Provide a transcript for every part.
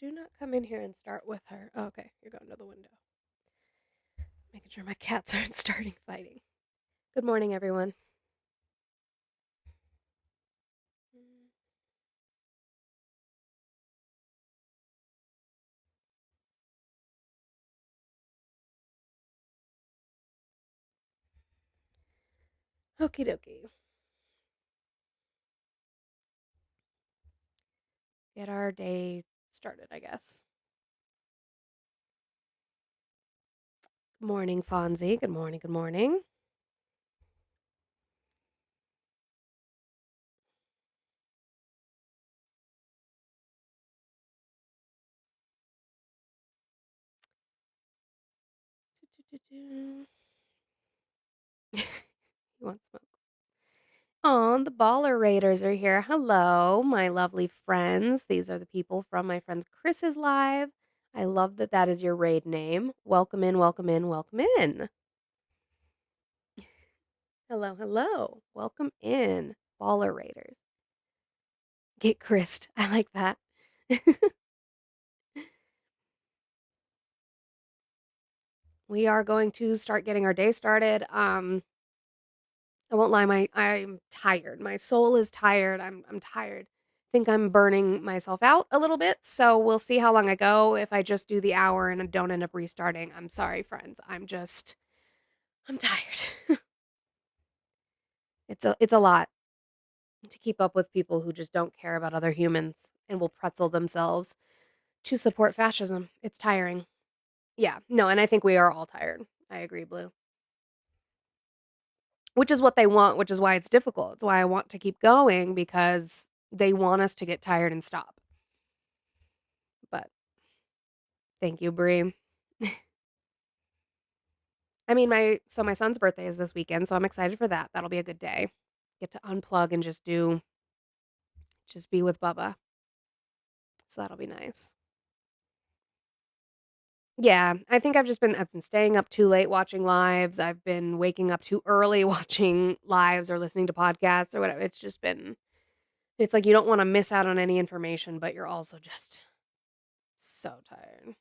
Do not come in here and start with her. Oh, okay, you're going to the window. Making sure my cats aren't starting fighting. Good morning, everyone. Okie dokie. Get our day started, I guess. Good morning, Fonzie. Good morning, good morning. You want smoke? Oh, the Baller Raiders are here. Hello, my lovely friends. These are the people from my friend Chris's live. I love that that is your raid name. Welcome in, welcome in, welcome in. Hello, hello. Welcome in, Baller Raiders. Get Christ. I like that. We are going to start getting our day started. I won't lie, I'm tired. My soul is tired. I'm tired. Think I'm burning myself out a little bit, so we'll see how long I go. If I just do the hour and I don't end up restarting, I'm sorry, friends. I'm tired. It's a lot to keep up with people who just don't care about other humans and will pretzel themselves to support fascism. It's tiring. Yeah, no, and I think we are all tired. I agree, Blue. Which is what they want, which is why it's difficult. It's why I want to keep going because they want us to get tired and stop. But thank you, Bree. I mean, my son's birthday is this weekend, so I'm excited for that. That'll be a good day. Get to unplug and just be with Bubba. So that'll be nice. Yeah, I think I've been staying up too late watching lives. I've been waking up too early watching lives or listening to podcasts or whatever. It's like you don't want to miss out on any information, but you're also just so tired.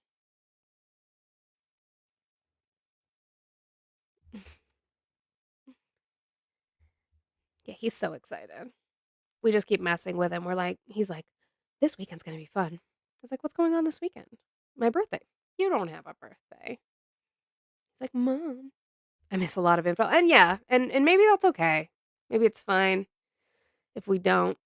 Yeah, he's so excited. We just keep messing with him. He's like, this weekend's gonna be fun. I was like, what's going on this weekend? My birthday. You don't have a birthday. He's like, Mom. I miss a lot of info. And yeah, and maybe that's okay. Maybe it's fine if we don't.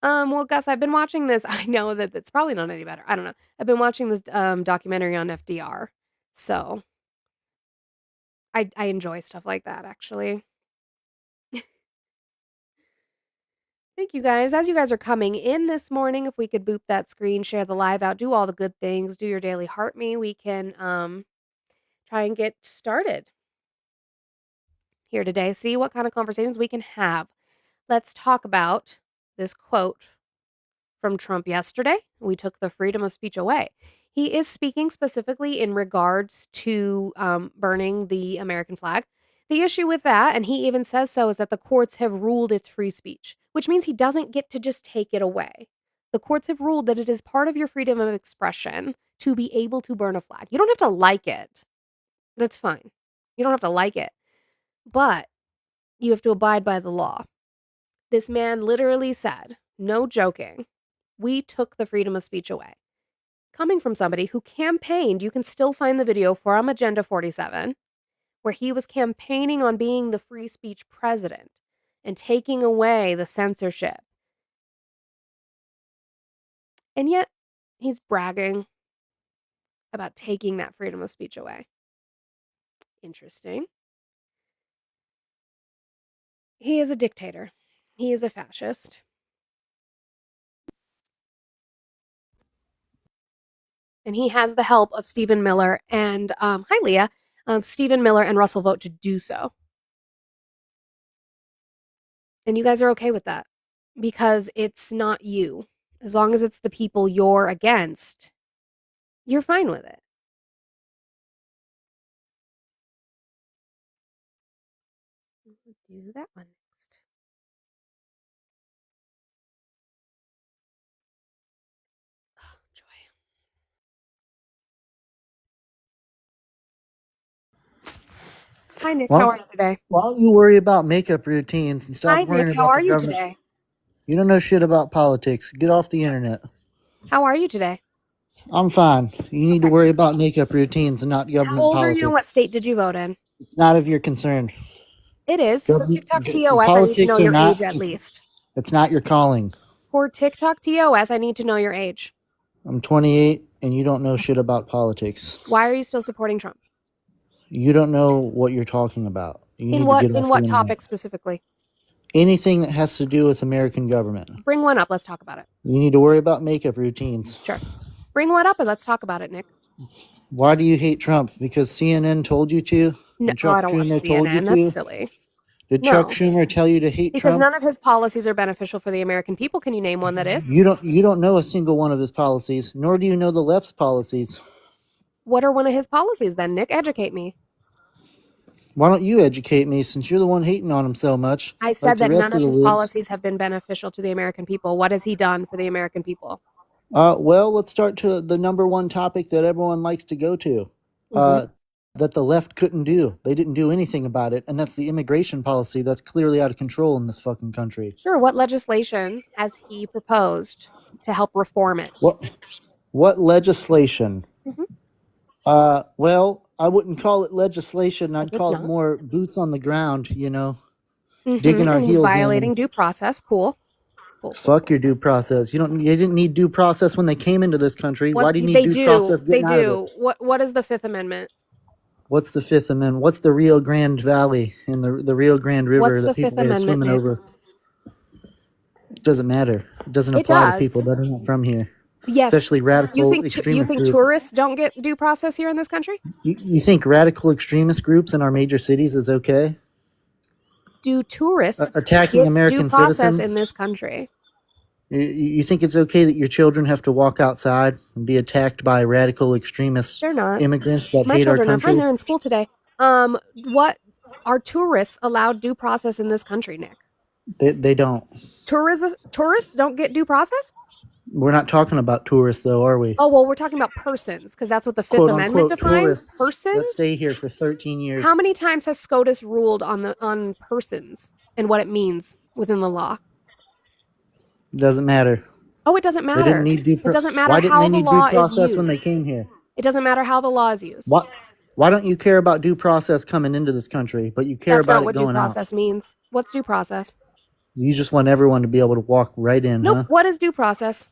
Well, Gus, I've been watching this. I know that it's probably not any better. I don't know. I've been watching this documentary on FDR. So I enjoy stuff like that actually. Thank you guys. As you guys are coming in this morning, if we could boop that screen, share the live out, do all the good things, do your daily heart me, we can try and get started here today. See what kind of conversations we can have. Let's talk about this quote from Trump yesterday. We took the freedom of speech away. He is speaking specifically in regards to burning the American flag. The issue with that, and he even says so, is that the courts have ruled it's free speech, which means he doesn't get to just take it away. The courts have ruled that it is part of your freedom of expression to be able to burn a flag. You don't have to like it. That's fine. You don't have to like it, but you have to abide by the law. This man literally said, no joking, we took the freedom of speech away. Coming from somebody who campaigned, you can still find the video from Agenda 47, where he was campaigning on being the free speech president and taking away the censorship. And yet, he's bragging about taking that freedom of speech away. Interesting. He is a dictator. He is a fascist. And he has the help of Stephen Miller and, hi Leah, Stephen Miller and Russell Vogt to do so. And you guys are okay with that because it's not you. As long as it's the people you're against, you're fine with it. do that one next. Oh, joy. Hi, Nick. How are you today? Why don't you worry about makeup routines and stop Hi, Nick. worrying How about are the you government? today? You don't know shit about politics. Get off the internet. How are you today? I'm fine. You need to Okay. worry about makeup routines and not How government old are you and what politics. state did you vote in? It's not of your concern. It is. For TikTok TOS, I need to know Politics are your age not. at least. It's not your calling. For TikTok TOS, I need to know your age. I'm 28, and you don't know shit about politics. Why are you still supporting Trump? You don't know what you're talking about. You In need to get off the what internet. topic specifically? Anything that has to do with American government. Bring one up. Let's talk about it. You need to worry about makeup routines. Sure. Bring one up and let's talk about it, Nick. Why do you hate Trump? Because CNN told you to? No, And Chuck I don't watch Schumer told you CNN. to? That's silly. Did No. Chuck Schumer tell you to hate Because Trump? none of his policies are beneficial for the American people. Can you name one that is? You don't know a single one of his policies, nor do you know the left's policies. What are one of his policies then, Nick? Educate me. Why don't you educate me since you're the one hating on him so much? I said like that the rest none of the his libs. policies have been beneficial to the American people. What has he done for the American people? Well, let's start to the number one topic that everyone likes to go to. That the left couldn't do. They didn't do anything about it, and that's the immigration policy that's clearly out of control in this fucking country. Sure. What legislation has he proposed to help reform it? What legislation? Mhm. Well, I wouldn't call it legislation. I'd It's call it not. more boots on the ground, you know, Mhm. digging our And he's heels violating in. due process. Cool. Fuck your due process. You didn't need due process when they came into this country. Why do you need due process They getting out of do. it? What is the Fifth Amendment? What's the Fifth Amendment? What's the Rio Grande Valley and the Rio Grande River What's the that people Fifth are Amendment, swimming Nick? over? It doesn't matter. It doesn't It apply to does. people that aren't from here. Yes. Especially radical You extremist think groups. tourists don't get due process here in this country? You think radical extremist groups in our major cities is okay? Do tourists Attacking get American due process citizens in this country? You think it's okay that your children have to walk outside and be attacked by radical extremist They're not. immigrants that My hate our children are fine. country? They're in school today. What are tourists allowed due process in this country, Nick? They don't. Tourists don't get due process? We're not talking about tourists, though, are we? Oh, well, we're talking about persons because that's what the Fifth Quote Amendment unquote defines. tourists Persons. that stay here for 13 years. How many times has SCOTUS ruled on persons and what it means within the law? Doesn't matter. Oh, it doesn't matter. They didn't need due It doesn't matter Why didn't how they the need law due is process used. when they came here? It doesn't matter how the law is used. What? Why don't you care about due process coming into this country, but you care That's about not it what due going out? process means. What's due process? You just want everyone to be able to walk right in, Nope. huh? What is due process?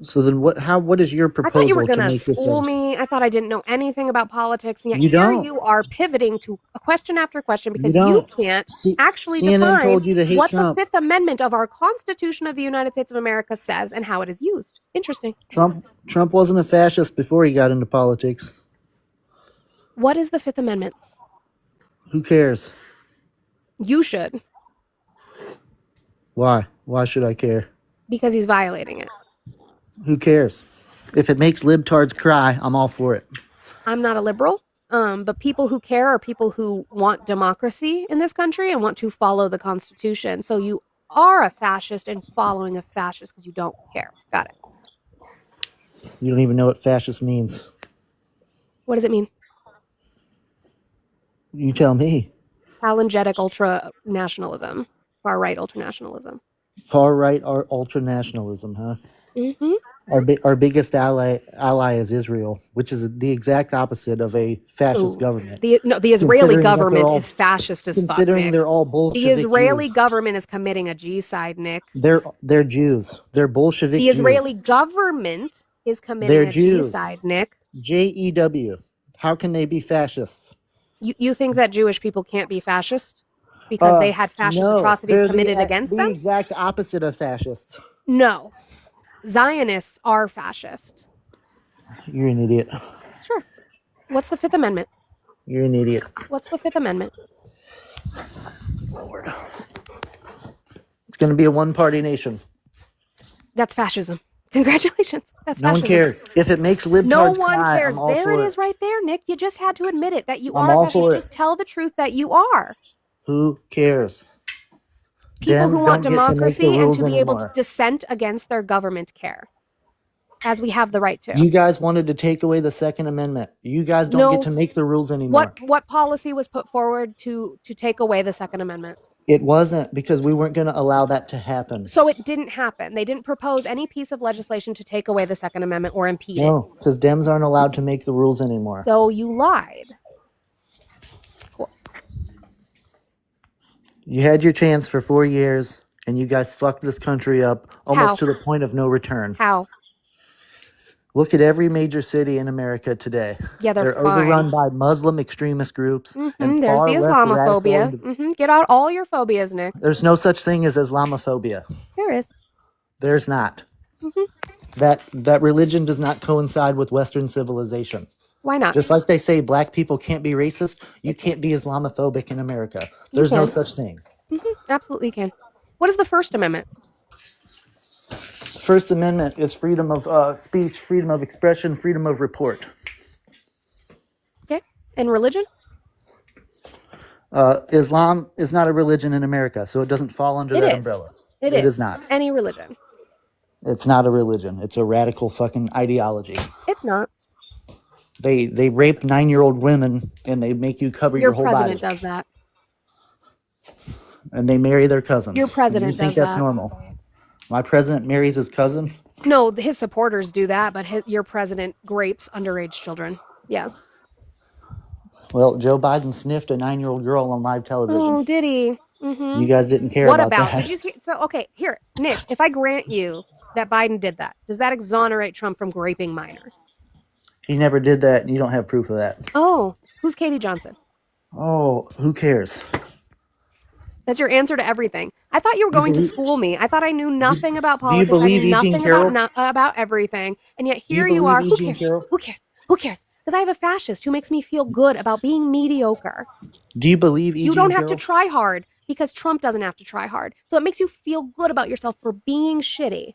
So then, what is your I proposal thought you were to going to make this school better? me. I thought I didn't know anything about politics. And yet You here don't. you are pivoting to a question after question because You you don't. can't actually CNN define told you to hate what Trump. the Fifth Amendment of our Constitution of the United States of America says and how it is used. Interesting. Trump wasn't a fascist before he got into politics. What is the Fifth Amendment? Who cares? You should. Why? Why should I care? Because he's violating it. Who cares? If it makes libtards cry, I'm all for it. I'm not a liberal, but people who care are people who want democracy in this country and want to follow the Constitution. So you are a fascist and following a fascist because you don't care. Got it. You don't even know what fascist means. What does it mean? You tell me. Apologetic ultra-nationalism. Far-right ultra-nationalism. Far-right or ultra-nationalism, huh? Mm-hmm. Our biggest ally is Israel, which is the exact opposite of a fascist government. The Israeli government is fascist as fuck, Considering Nick. they're all Bolshevik The Israeli Jews. government is committing a G-side, Nick. They're Jews. They're Bolshevik The Jews. Israeli government is committing They're a Jews. G-side, Nick. JEW. How can they be fascists? You think that Jewish people can't be fascist because they had fascist atrocities committed against them? The exact opposite of fascists. No. Zionists are fascist. You're an idiot. Sure. What's the Fifth Amendment? You're an idiot. What's the Fifth Amendment? Lord. It's going to be a one-party nation. That's fascism. Congratulations. That's No fascism. one cares. If it makes libtards No one cry, cares. I'm all There for it is right there, Nick. You just had to admit it that you I'm are all fascist. for it. Just tell the truth that you are. Who cares? people who Dems want don't get to make the democracy and rules to be able to anymore. dissent against their government care, as we have the right to. You guys wanted to take away the Second Amendment. You guys don't get to make the rules anymore. What policy was put forward to take away the Second Amendment? It wasn't, because we weren't going to allow that to happen. So it didn't happen. They didn't propose any piece of legislation to take away the Second Amendment or impede it. No, because Dems aren't allowed to make the rules anymore. So you lied. Cool. You had your chance for 4 years, and you guys fucked this country up almost How? to the point of no return. How? Look at every major city in America today. Yeah, they're fine. overrun by Muslim extremist groups and There's far the left Islamophobia. radical. Get out all your phobias, Nick. There's no such thing as Islamophobia. There is. There's not. That religion does not coincide with Western civilization. Why not? Just like they say black people can't be racist, you can't be Islamophobic in America. There's no such thing. Absolutely can. What is the First Amendment? First Amendment is freedom of speech, freedom of expression, freedom of report. Okay. And religion? Islam is not a religion in America, so it doesn't fall under that umbrella. It is not. Any religion. It's not a religion. It's a radical fucking ideology. It's not. They rape 9-year-old women and they make you cover your whole body. Your president does that. And they marry their cousins. Your president you think does that's that. normal? My president marries his cousin? No, his supporters do that, but your president grapes underage children. Yeah. Well, Joe Biden sniffed a 9-year-old girl on live television. Oh, did he? You guys didn't care What about about? that. Did you so okay, here, Nick, if I grant you that Biden did that, does that exonerate Trump from graping minors? He never did that, and you don't have proof of that. Oh, who's Katie Johnson? Oh, who cares? That's your answer to everything. I thought you were going to school me. I thought I knew nothing about politics. believe I knew E. Jean nothing Carroll? about everything. And yet Do you here you are. believe E. Who Jean cares? Carroll? Who cares? Who cares? Because I have a fascist who makes me feel good about being mediocre. Do you believe E. You Jean don't have to Carroll? try hard because Trump doesn't have to try hard. So it makes you feel good about yourself for being shitty.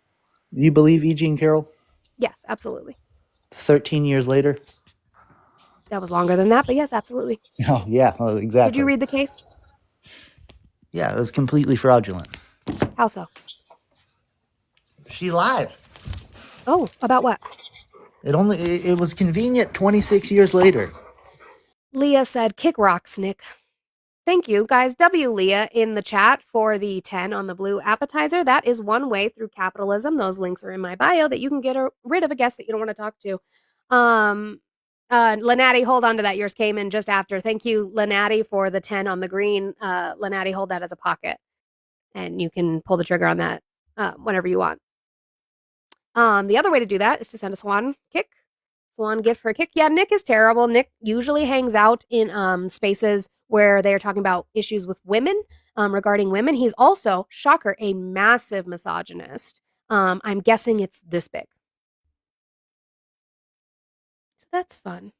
Do you believe E. Jean Carroll? Yes, absolutely. 13 years later? That was longer than that, but yes, absolutely. Oh, yeah, well, exactly. Did you read the case? Yeah, it was completely fraudulent. How so? She lied. Oh, about what? It was convenient 26 years later. Leah said, kick rocks, Nick. Thank you, guys. W. Leah in the chat for the 10 on the blue appetizer. That is one way through capitalism. Those links are in my bio that you can get rid of a guest that you don't want to talk to. Lenati, hold on to that. Yours came in just after. Thank you, Lenati, for the 10 on the green. Lenati, hold that as a pocket. And you can pull the trigger on that whenever you want. The other way to do that is to send a swan kick. Swan gift for a kick. Yeah, Nick is terrible. Nick usually hangs out in spaces where they are talking about issues with women, regarding women. He's also, shocker, a massive misogynist. I'm guessing it's this big. So that's fun.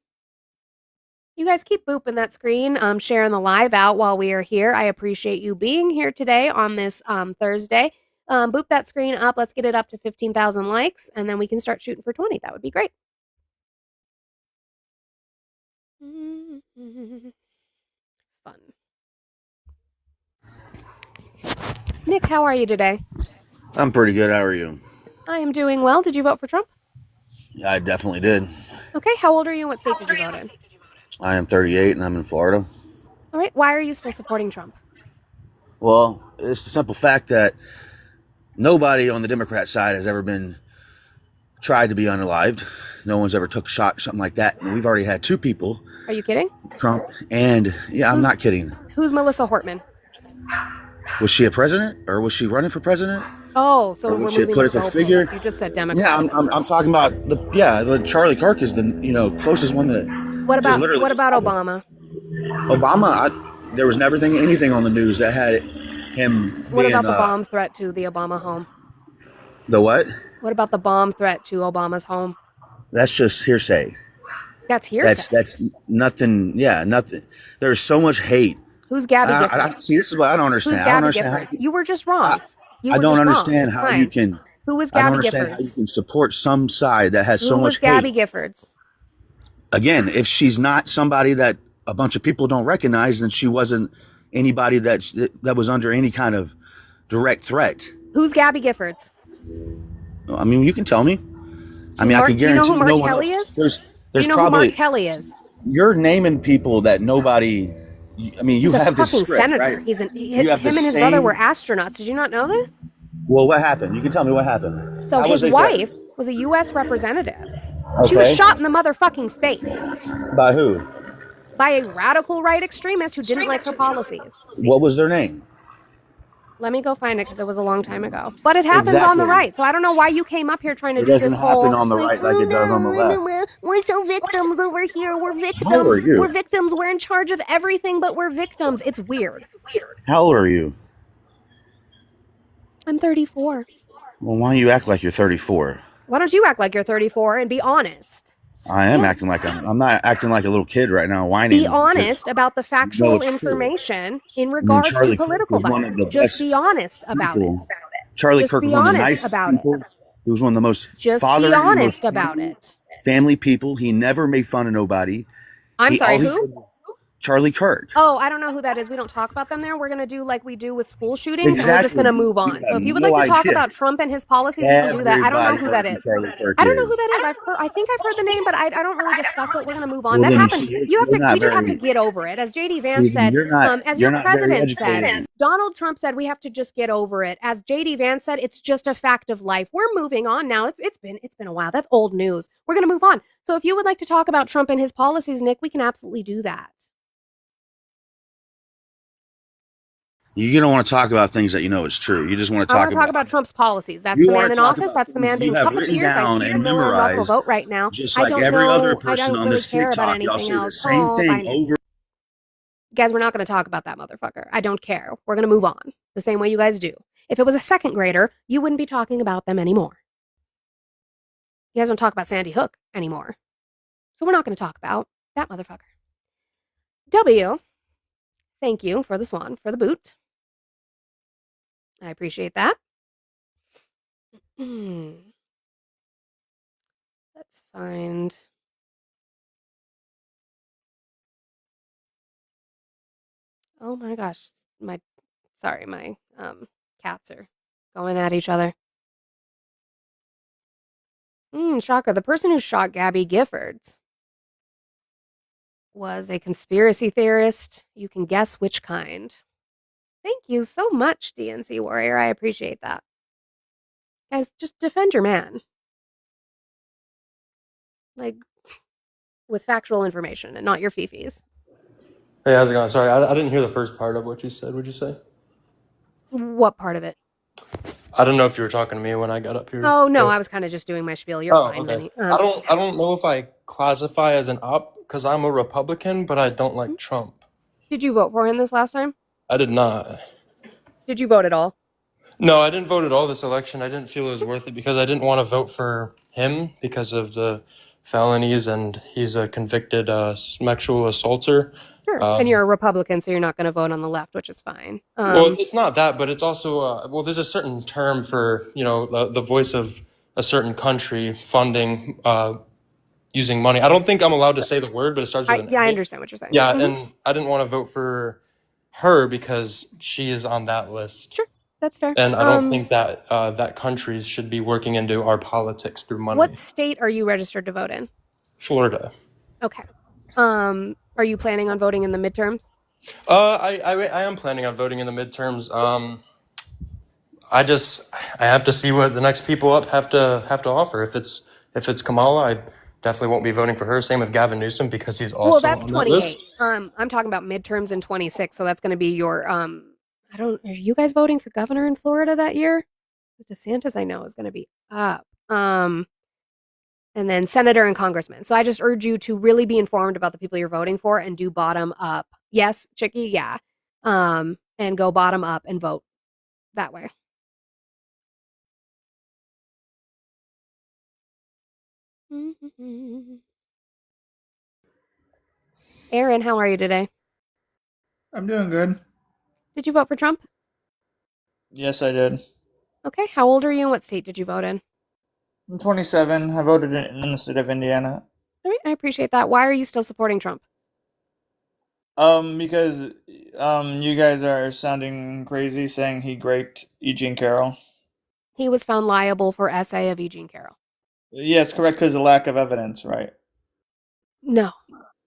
You guys keep booping that screen, sharing the live out while we are here. I appreciate you being here today on this Thursday. Boop that screen up. Let's get it up to 15,000 likes, and then we can start shooting for 20. That would be great. Fun. Nick, how are you today? I'm pretty good. How are you? I am doing well. Did you vote for Trump? Yeah, I definitely did. Okay, how old are you and what state did you vote in? I am 38 and I'm in Florida. All right, why are you still supporting Trump? Well, it's the simple fact that nobody on the Democrat side has ever been tried to be unalived. No one's ever took a shot, something like that. And we've already had two people, Are you kidding? Trump and, yeah, I'm not kidding. Who's Melissa Hortman? Was she a president or was she running for president? Oh, so Or we're was she a moving political the goalpost. figure? You just said Democrat. Yeah, I'm talking about but Charlie Kirk is the closest one that. What about literally what just about happened. Obama? Obama, there was never anything on the news that had him What being about the bomb threat to the Obama home? the what? What about the bomb threat to Obama's home? That's just hearsay. That's hearsay. That's nothing. Yeah, nothing. There's so much hate. Who's Gabby Giffords? See, this is what I don't Who's understand. I Gabby don't understand. Giffords? You were just wrong. I don't understand how you can. Who was I don't Gabby understand how you Giffords? can support some side that has so Who was much Gabby hate. Giffords? Again, if she's not somebody that a bunch of people don't recognize, then she wasn't anybody that was under any kind of direct threat. Who's Gabby Giffords? I mean, you can tell me. I mean, I can Do you know guarantee who Mark no one Kelly else. is? There's Do you know probably who Mark Kelly is? you're naming people that nobody. I mean, you He's a have this fucking script, senator. right? Him You have and the his brother same. were astronauts. Did you not know this? Well, what happened? You can tell me what happened. So How was his they wife threatened? was a U.S. representative. She was Okay. shot in the motherfucking face By who? by a radical right extremist who didn't like her policies. What was their name? Let me go find it because it was a long time ago. But it happens on the Exactly. right. So I don't know why you came up here trying to It do this doesn't whole happen on the right like it does on the left. We're so victims over here. We're How old are victims. you? We're victims. We're in charge of everything, but we're victims. It's weird. How old are you? I'm 34. Well, why don't you act like you're 34? Why don't you act like you're 34 and be honest? I am acting like I'm not acting like a little kid right now, whining. Be honest about the factual it's true. information in regards Charlie to political Kirk was one of violence. the Just be best honest about it. people. Charlie Just Kirk be was one of the honest nicest about people. it. He was one of the most Just be fathering, honest most about it. family people. He never made fun of nobody. I'm sorry, all he who? did was Charlie Kirk. Oh, I don't know who that is. We don't talk about them there. We're going to do like we do with school shootings, and we're just Exactly. going to move on. You So have if you would no like to talk idea. about Trump and his policies, you can do that. I don't know who that Everybody is. Charlie Kirk I don't know who is. that is. I think I've heard the name, but I don't really discuss it. We're going to move on. Well, That then, happened. see, you're You have to. not We just have to very- get over it. As JD Vance See, said, you're not- as you're your not very president said, educated. Donald Trump said, we have to just get over it. As JD Vance said, it's just a fact of life. We're moving on now. It's been a while. That's old news. We're going to move on. So if you would like to talk about Trump and his policies, Nick, we can absolutely do that. You don't want to talk about things that you know is true. You just want to I talk want to talk about Trump's policies. That's You the wanna man in talk office. about That's the man things being you have written puppeteered by down Stephen and Miller and Russell memorized, Vote right now. just I like don't every know. other I person don't on really this care about TikTok. Y'all anything say the else. same thing fine. over. Guys, we're not going to talk about that motherfucker. I don't care. We're going to move on the same way you guys do. If it was a second grader, you wouldn't be talking about them anymore. You guys don't talk about Sandy Hook anymore. So we're not going to talk about that motherfucker. W, thank you for the swan, for the boot. I appreciate that. Let's find. Oh my gosh, my cats are going at each other. Shocker. The person who shot Gabby Giffords was a conspiracy theorist. You can guess which kind. Thank you so much, DNC Warrior. I appreciate that. Guys, just defend your man. Like, with factual information and not your fifis. Hey, how's it going? Sorry, I didn't hear the first part of what you said. What'd you say? What part of it? I don't know if you were talking to me when I got up here. Oh, no, but- I was kind of just doing my spiel. You're Oh, fine, okay. Minnie. I don't know if I classify as an up because I'm a Republican, but I don't like Trump. Did you vote for him this last time? I did not. Did you vote at all? No, I didn't vote at all this election. I didn't feel it was worth it because I didn't want to vote for him because of the felonies, and he's a convicted sexual assaulter. Sure. And you're a Republican, so you're not going to vote on the left, which is fine. Well, it's not that, but it's also well, there's a certain term for the voice of a certain country funding using money. I don't think I'm allowed to say the word, but it starts with an I A. understand what you're saying. Yeah, and I didn't want to vote for her because she is on that list. Sure, that's fair. And I don't think that that countries should be working into our politics through money. What state are you registered to vote in? Florida. Okay. Are you planning on voting in the midterms? I am planning on voting in the midterms. I have to see what the next people up have to offer. If it's Kamala, I definitely won't be voting for her. Same with Gavin Newsom because he's also Well, that's on that 28. list. I'm talking about midterms in 26, so that's going to be your are you guys voting for governor in Florida that year? DeSantis, I know, is going to be up. And then senator and congressman. So I just urge you to really be informed about the people you're voting for and do bottom up. Yes, Chicky, yeah. And go bottom up and vote that way. Aaron, how are you today? I'm doing good. Did you vote for Trump? Yes, I did. Okay. How old are you and what state did you vote in? I'm 27. I voted in the state of Indiana. All right, I appreciate that. Why are you still supporting Trump? Because you guys are sounding crazy saying he raped E. Jean Carroll. He was found liable for SA of E. Jean Carroll. Yes, correct, because of lack of evidence, right? No.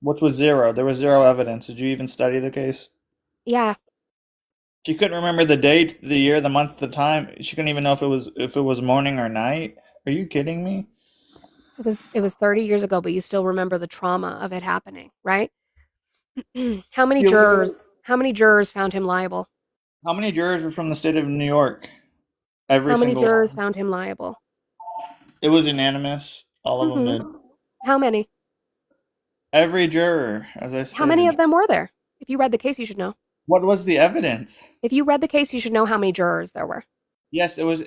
Which was zero. There was zero evidence. Did you even study the case? Yeah. She couldn't remember the date, the year, the month, the time. She couldn't even know if it was morning or night. Are you kidding me? It was 30 years ago, but you still remember the trauma of it happening, right? How many jurors found him liable? How many jurors were from the state of New York? Every How many single jurors one. found him liable? It was unanimous. All of them did. How many? Every juror, as I stated. How many of them were there? If you read the case, you should know. What was the evidence? If you read the case, you should know how many jurors there were. Yes, it was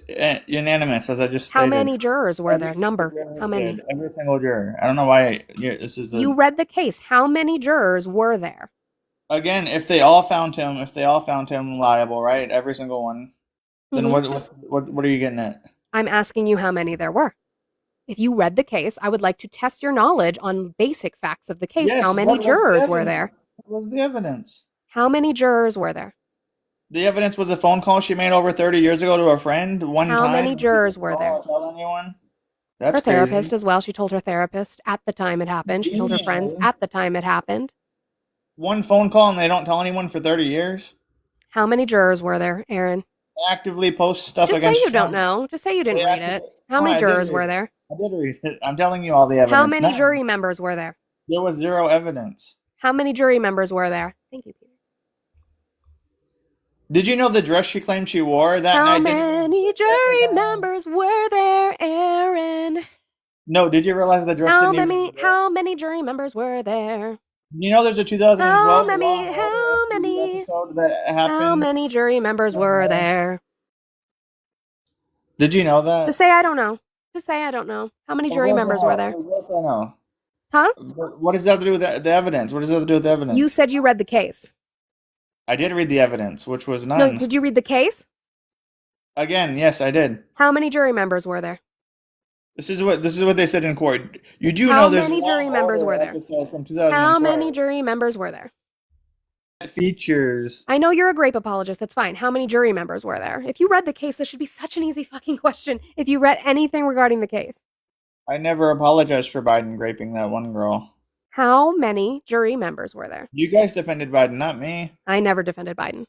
unanimous, as I just stated. How many jurors were there? Number. How many? Every single juror. I don't know why this is. You read the case. How many jurors were there? Again, if they all found him liable, right? Every single one. Then what are you getting at? I'm asking you how many there were. If you read the case, I would like to test your knowledge on basic facts of the case. Yes, how many jurors were there? What was the evidence? How many jurors were there? The evidence was a phone call she made over 30 years ago to a friend. How many jurors were there? Tell anyone? That's her therapist crazy. as well. She told her therapist at the time it happened. She told her friends at the time it happened. One phone call and they don't tell anyone for 30 years? How many jurors were there, Aaron? Actively post stuff Just against say you Trump. don't know. Just say you didn't read it. How many jurors were there? I did read it. I'm telling you all the evidence. How many jury members were there? There was zero evidence. How many jury members were there? Thank you, Peter. Did you know the dress she claimed she wore that night? How many jury members were there, Aaron? No, did you realize the dress How many jury members were there? You know there's a 2012 how many episode that happened? How many jury members were there? Did you know that? Just say I don't know. Just say I don't know. How many jury members were there? Yes, I know. Huh? What does that have to do with the evidence? What does that have to do with the evidence? You said you read the case. I did read the evidence, which was none. No, did you read the case? Again, yes, I did. How many jury members were there? This is what they said in court. You do How know there's many jury members were there? From 2012. How many jury members were there? Features. I know you're a grape apologist. That's fine. How many jury members were there? If you read the case, this should be such an easy fucking question. If you read anything regarding the case. I never apologized for Biden raping that one girl. How many jury members were there? You guys defended Biden, not me. I never defended Biden.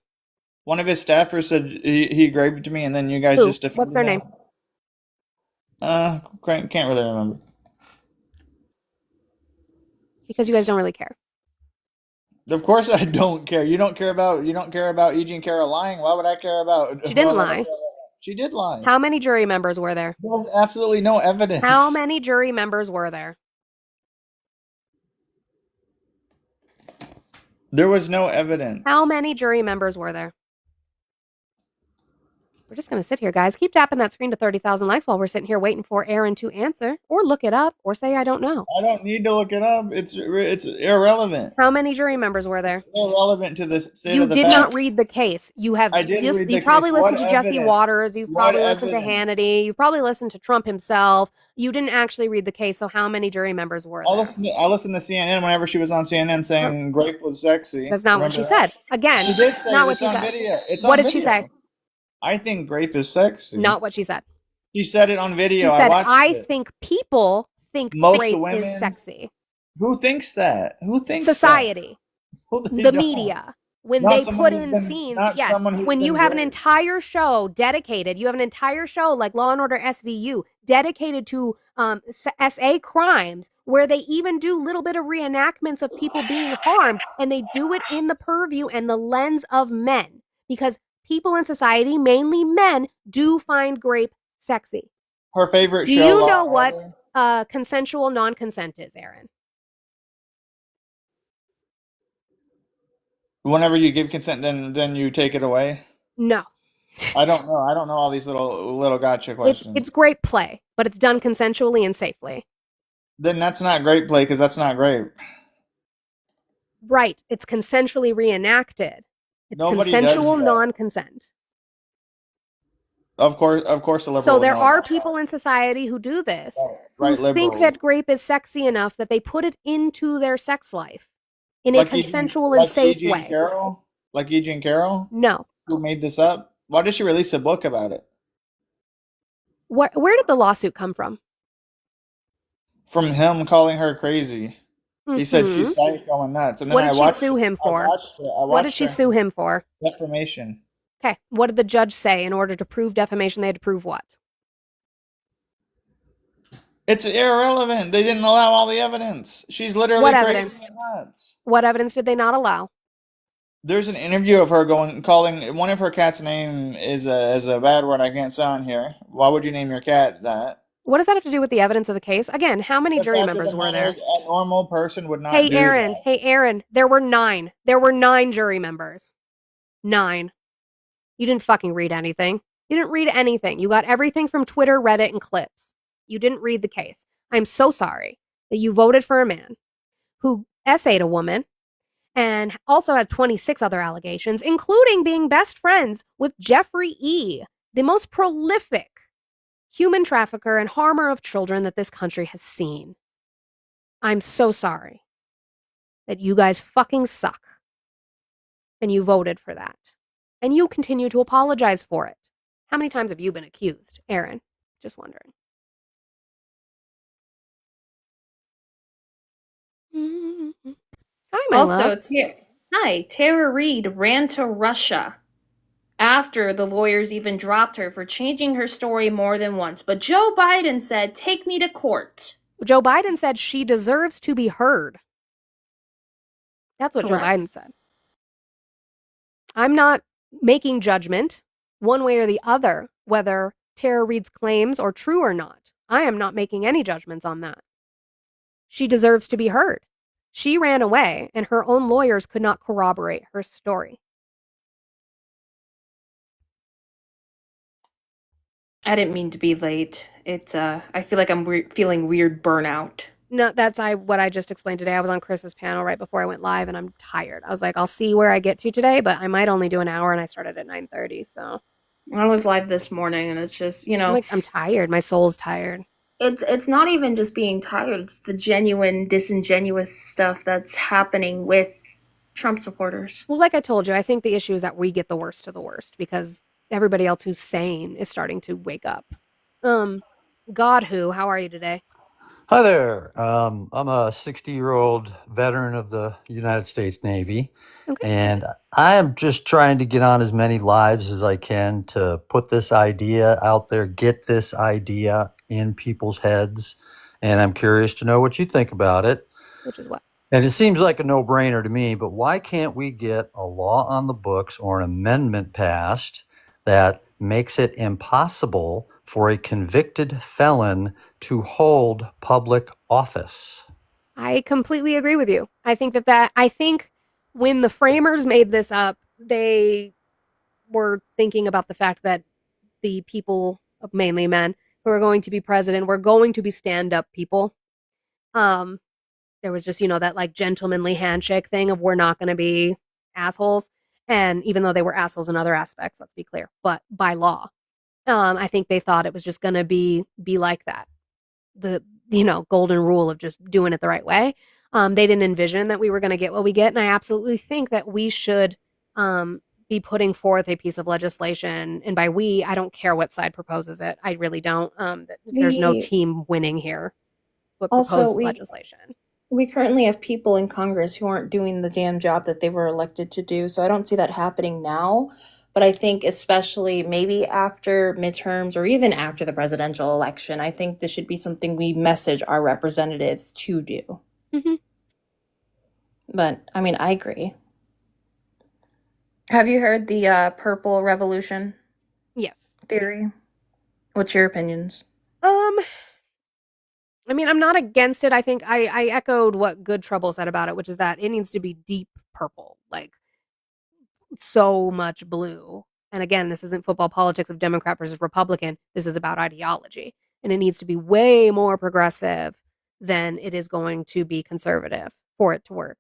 One of his staffers said he raped me, and then you guys just defended What's their name? Can't really remember. Because you guys don't really care. Of course I don't care. You don't care about E. Jean Carroll lying. Why would I care about? She didn't lie. She did lie. How many jury members were there? There was absolutely no evidence. How many jury members were there? There was no evidence. How many jury members were there? We're just going to sit here, guys. Keep tapping that screen to 30,000 likes while we're sitting here waiting for Aaron to answer, or look it up, or say I don't know. I don't need to look it up. It's irrelevant. How many jury members were there? Irrelevant to the state you of the did facts. not read the case. You have. I did read the you probably case. listened What to Jesse evidence? Waters. You've What probably listened to evidence? Hannity. You've probably listened to Trump himself. You didn't actually read the case. So how many jury members were there? I listened to CNN whenever she was on CNN saying grape was sexy. That's not what she said. Again, She did say not what it's she on said. video. It's What on did she video. say? I think grape is sexy. Not what she said. She said it on video. She said, watched I it. think people think Most grape women- is sexy. Who thinks that? Who thinks Society, that? They the don't. media, when Not they someone put who's in been- scenes, not yes, someone who's when you been have an raped. entire show dedicated, you have an entire show like Law and Order SVU dedicated to SA crimes, where they even do little bit of reenactments of people being harmed, and they do it in the purview and the lens of men, because people in society, mainly men, do find grape sexy. Her favorite Do show. you Law know and what Order? consensual non-consent is, Aaron? Whenever you give consent, then you take it away. No. I don't know. I don't know all these little gotcha questions. It's great play, but it's done consensually and safely. Then that's not grape play because that's not grape. Right. It's consensually reenacted. It's Nobody does consensual that. non-consent. Of course, the liberal. So would there know are that. people in society who do this, Right, who think liberals. that grape is sexy enough that they put it into their sex life, in a consensual and safe way. Like Eugene Carroll, No. who made this up. Why did she release a book about it? Where did the lawsuit come from? From him calling her crazy. He said Mhm. she's psycho and nuts. And then What I did she watched sue him I for? watched it. I What did watched she her sue him for? defamation. Okay. What did the judge say? In order to prove defamation, they had to prove what? It's irrelevant. They didn't allow all the evidence. She's literally What crazy evidence? and nuts. What evidence did they not allow? There's an interview of her calling one of her cat's name is a bad word I can't say on here. Why would you name your cat that? What does that have to do with the evidence of the case? Again, how many The jury fact of members the were matter there? is, a normal person would not Hey, do Aaron. that. Hey, Aaron. There were 9. There were 9 jury members. 9. You didn't fucking read anything. You didn't read anything. You got everything from Twitter, Reddit, and clips. You didn't read the case. I'm so sorry that you voted for a man who essayed a woman and also had 26 other allegations, including being best friends with Jeffrey E., the most prolific human trafficker and harmer of children that this country has seen. I'm so sorry that you guys fucking suck. And you voted for that. And you continue to apologize for it. How many times have you been accused, Aaron? Just wondering. Hi, my love. Hi, Tara Reid ran to Russia after the lawyers even dropped her for changing her story more than once. But Joe Biden said, "Take me to court." Joe Biden said she deserves to be heard. That's what Correct. Joe Biden said. I'm not making judgment one way or the other whether Tara Reid's claims are true or not. I am not making any judgments on that. She deserves to be heard. She ran away, and her own lawyers could not corroborate her story. I didn't mean to be late. I feel like I'm feeling weird burnout. No, that's what I just explained today. I was on Chris's panel right before I went live, and I'm tired. I was like, I'll see where I get to today, but I might only do an hour, and I started at 9:30. So I was live this morning, and it's just, I'm tired. My soul's tired. It's not even just being tired. It's the genuine, disingenuous stuff that's happening with Trump supporters. Well, like I told you, I think the issue is that we get the worst of the worst because everybody else who's sane is starting to wake up. God, how are you today? Hi there. I'm a 60-year-old veteran of the United States Navy, Okay. and I am just trying to get on as many lives as I can to put this idea out there, get this idea in people's heads, and I'm curious to know what you think about it. Which is what? And it seems like a no-brainer to me, but why can't we get a law on the books or an amendment passed that makes it impossible for a convicted felon to hold public office? I completely agree with you. I think I think when the framers made this up, they were thinking about the fact that the people, mainly men, who are going to be president were going to be stand-up people. There was just, that like gentlemanly handshake thing of we're not going to be assholes. And even though they were assholes in other aspects, let's be clear, but by law, I think they thought it was just going to be like that. The, golden rule of just doing it the right way. They didn't envision that we were going to get what we get. And I absolutely think that we should be putting forth a piece of legislation. And by we, I don't care what side proposes it. I really don't. There's no team winning here. But propose legislation. We currently have people in Congress who aren't doing the damn job that they were elected to do. So I don't see that happening now. But I think especially maybe after midterms or even after the presidential election, I think this should be something we message our representatives to do. Mm-hmm. But, I agree. Have you heard the purple revolution? Yes. Theory? What's your opinions? I'm not against it. I think I echoed what Good Trouble said about it, which is that it needs to be deep purple, like so much blue. And again, this isn't football politics of Democrat versus Republican. This is about ideology. And it needs to be way more progressive than it is going to be conservative for it to work.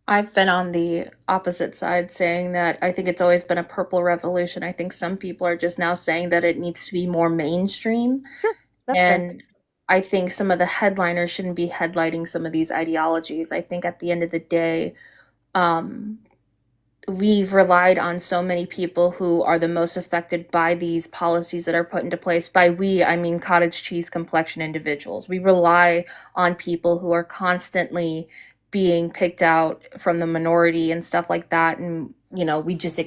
I've been on the opposite side saying that I think it's always been a purple revolution. I think some people are just now saying that it needs to be more mainstream. Sure, that's and fair. I think some of the headliners shouldn't be headlining some of these ideologies. I think at the end of the day, um, we've relied on so many people who are the most affected by these policies that are put into place. By we, I mean cottage cheese complexion individuals. We rely on people who are constantly being picked out from the minority and stuff like that. And, you know, we just,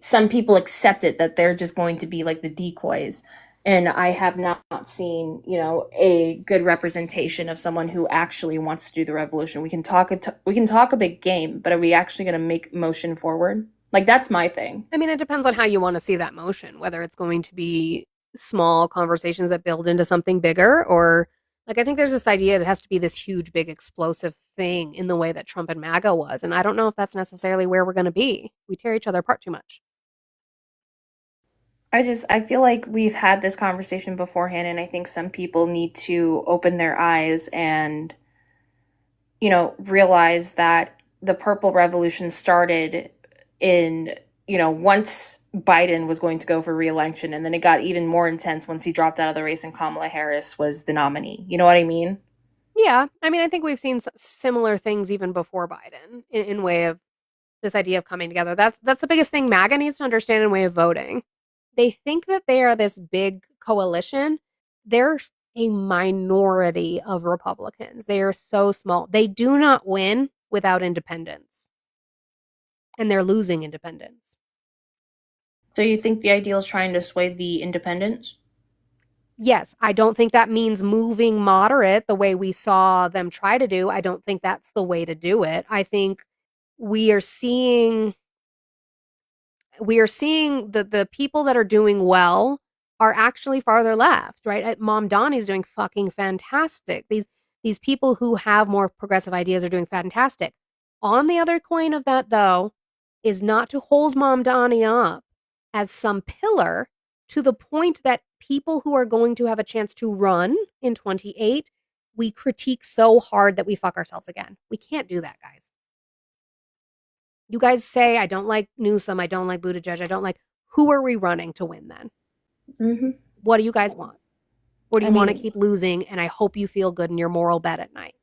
some people accept it that they're just going to be like the decoys. And I have not seen, you know, a good representation of someone who actually wants to do the revolution. We can talk a big game, but are we actually going to make motion forward? Like, that's my thing. I mean, it depends on how you want to see that motion, whether it's going to be small conversations that build into something bigger, or like I think there's this idea it has to be this huge, big, explosive thing in the way that Trump and MAGA was. And I don't know if that's necessarily where we're going to be. We tear each other apart too much. I feel like we've had this conversation beforehand, and I think some people need to open their eyes and, you know, realize that the Purple Revolution started in, you know, once Biden was going to go for re-election, and then it got even more intense once he dropped out of the race and Kamala Harris was the nominee. You know what I mean? Yeah. I mean, I think we've seen similar things even before Biden in way of this idea of coming together. That's the biggest thing MAGA needs to understand in way of voting. They think that they are this big coalition. They're a minority of Republicans. They are so small. They do not win without independence. And they're losing independence. So you think the ideal is trying to sway the independents? Yes, I don't think that means moving moderate the way we saw them try to do. I don't think that's the way to do it. I think we are seeing the people that are doing well are actually farther left, right? Mom Donnie's doing fucking fantastic. These people who have more progressive ideas are doing fantastic. On the other coin of that, though, is not to hold Mom Donnie up as some pillar to the point that people who are going to have a chance to run in 28, we critique so hard that we fuck ourselves again. We can't do that, guys. You guys say, I don't like Newsom, I don't like Buttigieg, I don't like... Who are we running to win then? Mm-hmm. What do you guys want? Or do you want to keep losing, and I hope you feel good in your moral bed at night?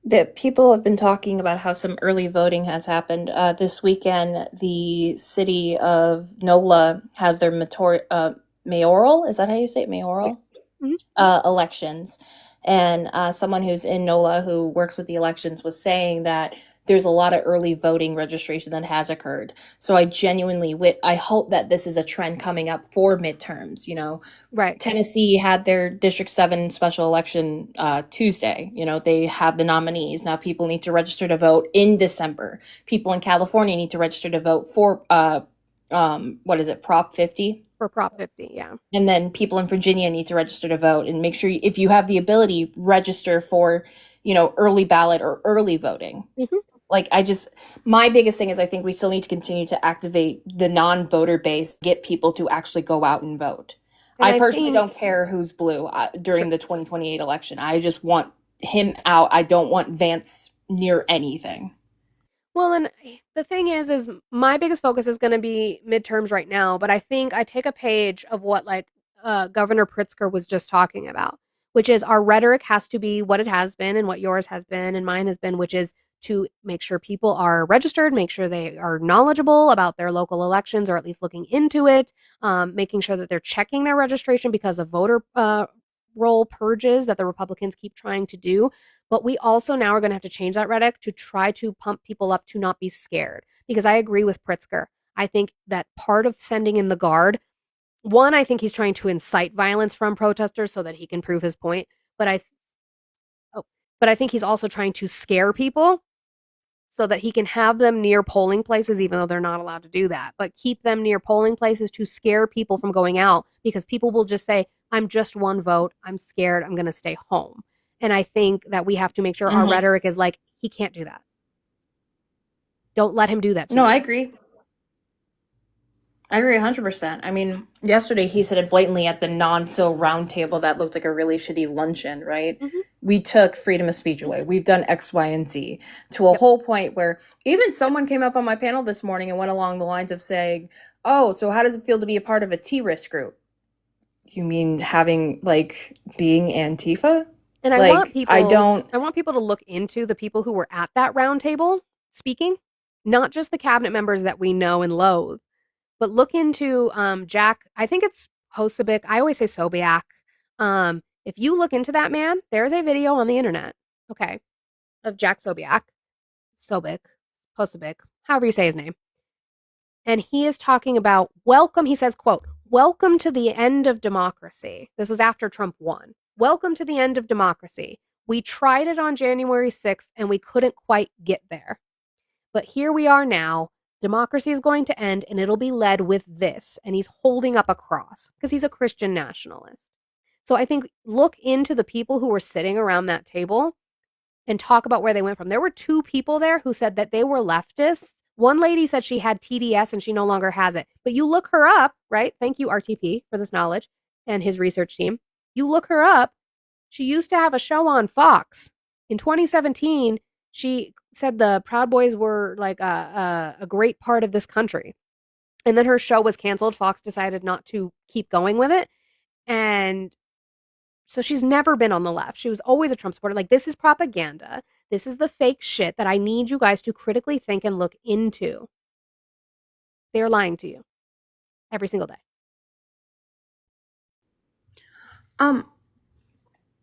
The people have been talking about how some early voting has happened. This weekend, the city of NOLA has their mayoral, is that how you say it? Mayoral? Mm-hmm. Elections. And someone who's in NOLA who works with the elections was saying that there's a lot of early voting registration that has occurred. So I genuinely, I hope that this is a trend coming up for midterms, you know. Right. Tennessee had their District 7 special election Tuesday. You know, they have the nominees. Now people need to register to vote in December. People in California need to register to vote for, what is it, Prop 50? For Prop 50, yeah. And then people in Virginia need to register to vote, and make sure if you have the ability, register for, you know, early ballot or early voting. Mm-hmm. Like, my biggest thing is I think we still need to continue to activate the non-voter base, get people to actually go out and vote. And I personally don't care who's blue during the 2028 election. I just want him out. I don't want Vance near anything. Well, and the thing is my biggest focus is going to be midterms right now, but I think I take a page of what Governor Pritzker was just talking about, which is our rhetoric has to be what it has been and what yours has been and mine has been, which is to make sure people are registered, make sure they are knowledgeable about their local elections or at least looking into it, making sure that they're checking their registration because of voter roll purges that the Republicans keep trying to do. But we also now are going to have to change that rhetoric to try to pump people up to not be scared. Because I agree with Pritzker. I think that part of sending in the Guard, one, I think he's trying to incite violence from protesters so that he can prove his point. But I think he's also trying to scare people so that he can have them near polling places, even though they're not allowed to do that. But keep them near polling places to scare people from going out, because people will just say, I'm just one vote. I'm scared. I'm going to stay home. And I think that we have to make sure our rhetoric is like, he can't do that. Don't let him do that to No, you. I agree. I agree 100%. I mean, yesterday he said it blatantly at the non-so roundtable that looked like a really shitty luncheon, right? Mm-hmm. We took freedom of speech away. We've done X, Y, and Z to a whole point where even someone came up on my panel this morning and went along the lines of saying, oh, so how does it feel to be a part of a T-risk group? You mean having like being Antifa? And I Like, want I people don't. I want people to look into the people who were at that round table speaking, not just the cabinet members that we know and loathe, but look into Jack. I think it's Posobiec. I always say Sobiak. If you look into that man, there's a video on the internet, okay, of Jack Sobiek, Posobiec, however you say his name. And he is talking about welcome, he says, quote, welcome to the end of democracy. This was after Trump won. Welcome to the end of democracy. We tried it on January 6th and we couldn't quite get there. But here we are now. Democracy is going to end and it'll be led with this. And he's holding up a cross because he's a Christian nationalist. So I think look into the people who were sitting around that table and talk about where they went from. There were 2 people there who said that they were leftists. One lady said she had TDS and she no longer has it. But you look her up, right? Thank you, RTP, for this knowledge and his research team. You look her up. She used to have a show on Fox. In 2017, she said the Proud Boys were like a great part of this country. And then her show was canceled. Fox decided not to keep going with it. And so she's never been on the left. She was always a Trump supporter. Like, this is propaganda. This is the fake shit that I need you guys to critically think and look into. They are lying to you every single day.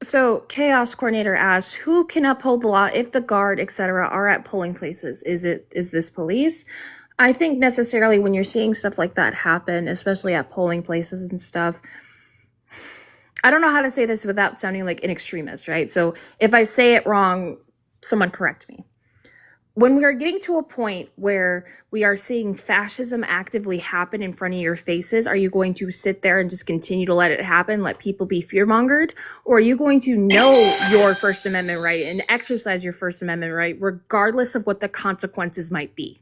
So Chaos Coordinator asks, who can uphold the law if the guard, etc., are at polling places? Is this police? I think necessarily when you're seeing stuff like that happen, especially at polling places and stuff, I don't know how to say this without sounding like an extremist, right? So if I say it wrong, someone correct me. When we are getting to a point where we are seeing fascism actively happen in front of your faces, are you going to sit there and just continue to let it happen, let people be fear-mongered? Or are you going to know your First Amendment right and exercise your First Amendment right, regardless of what the consequences might be?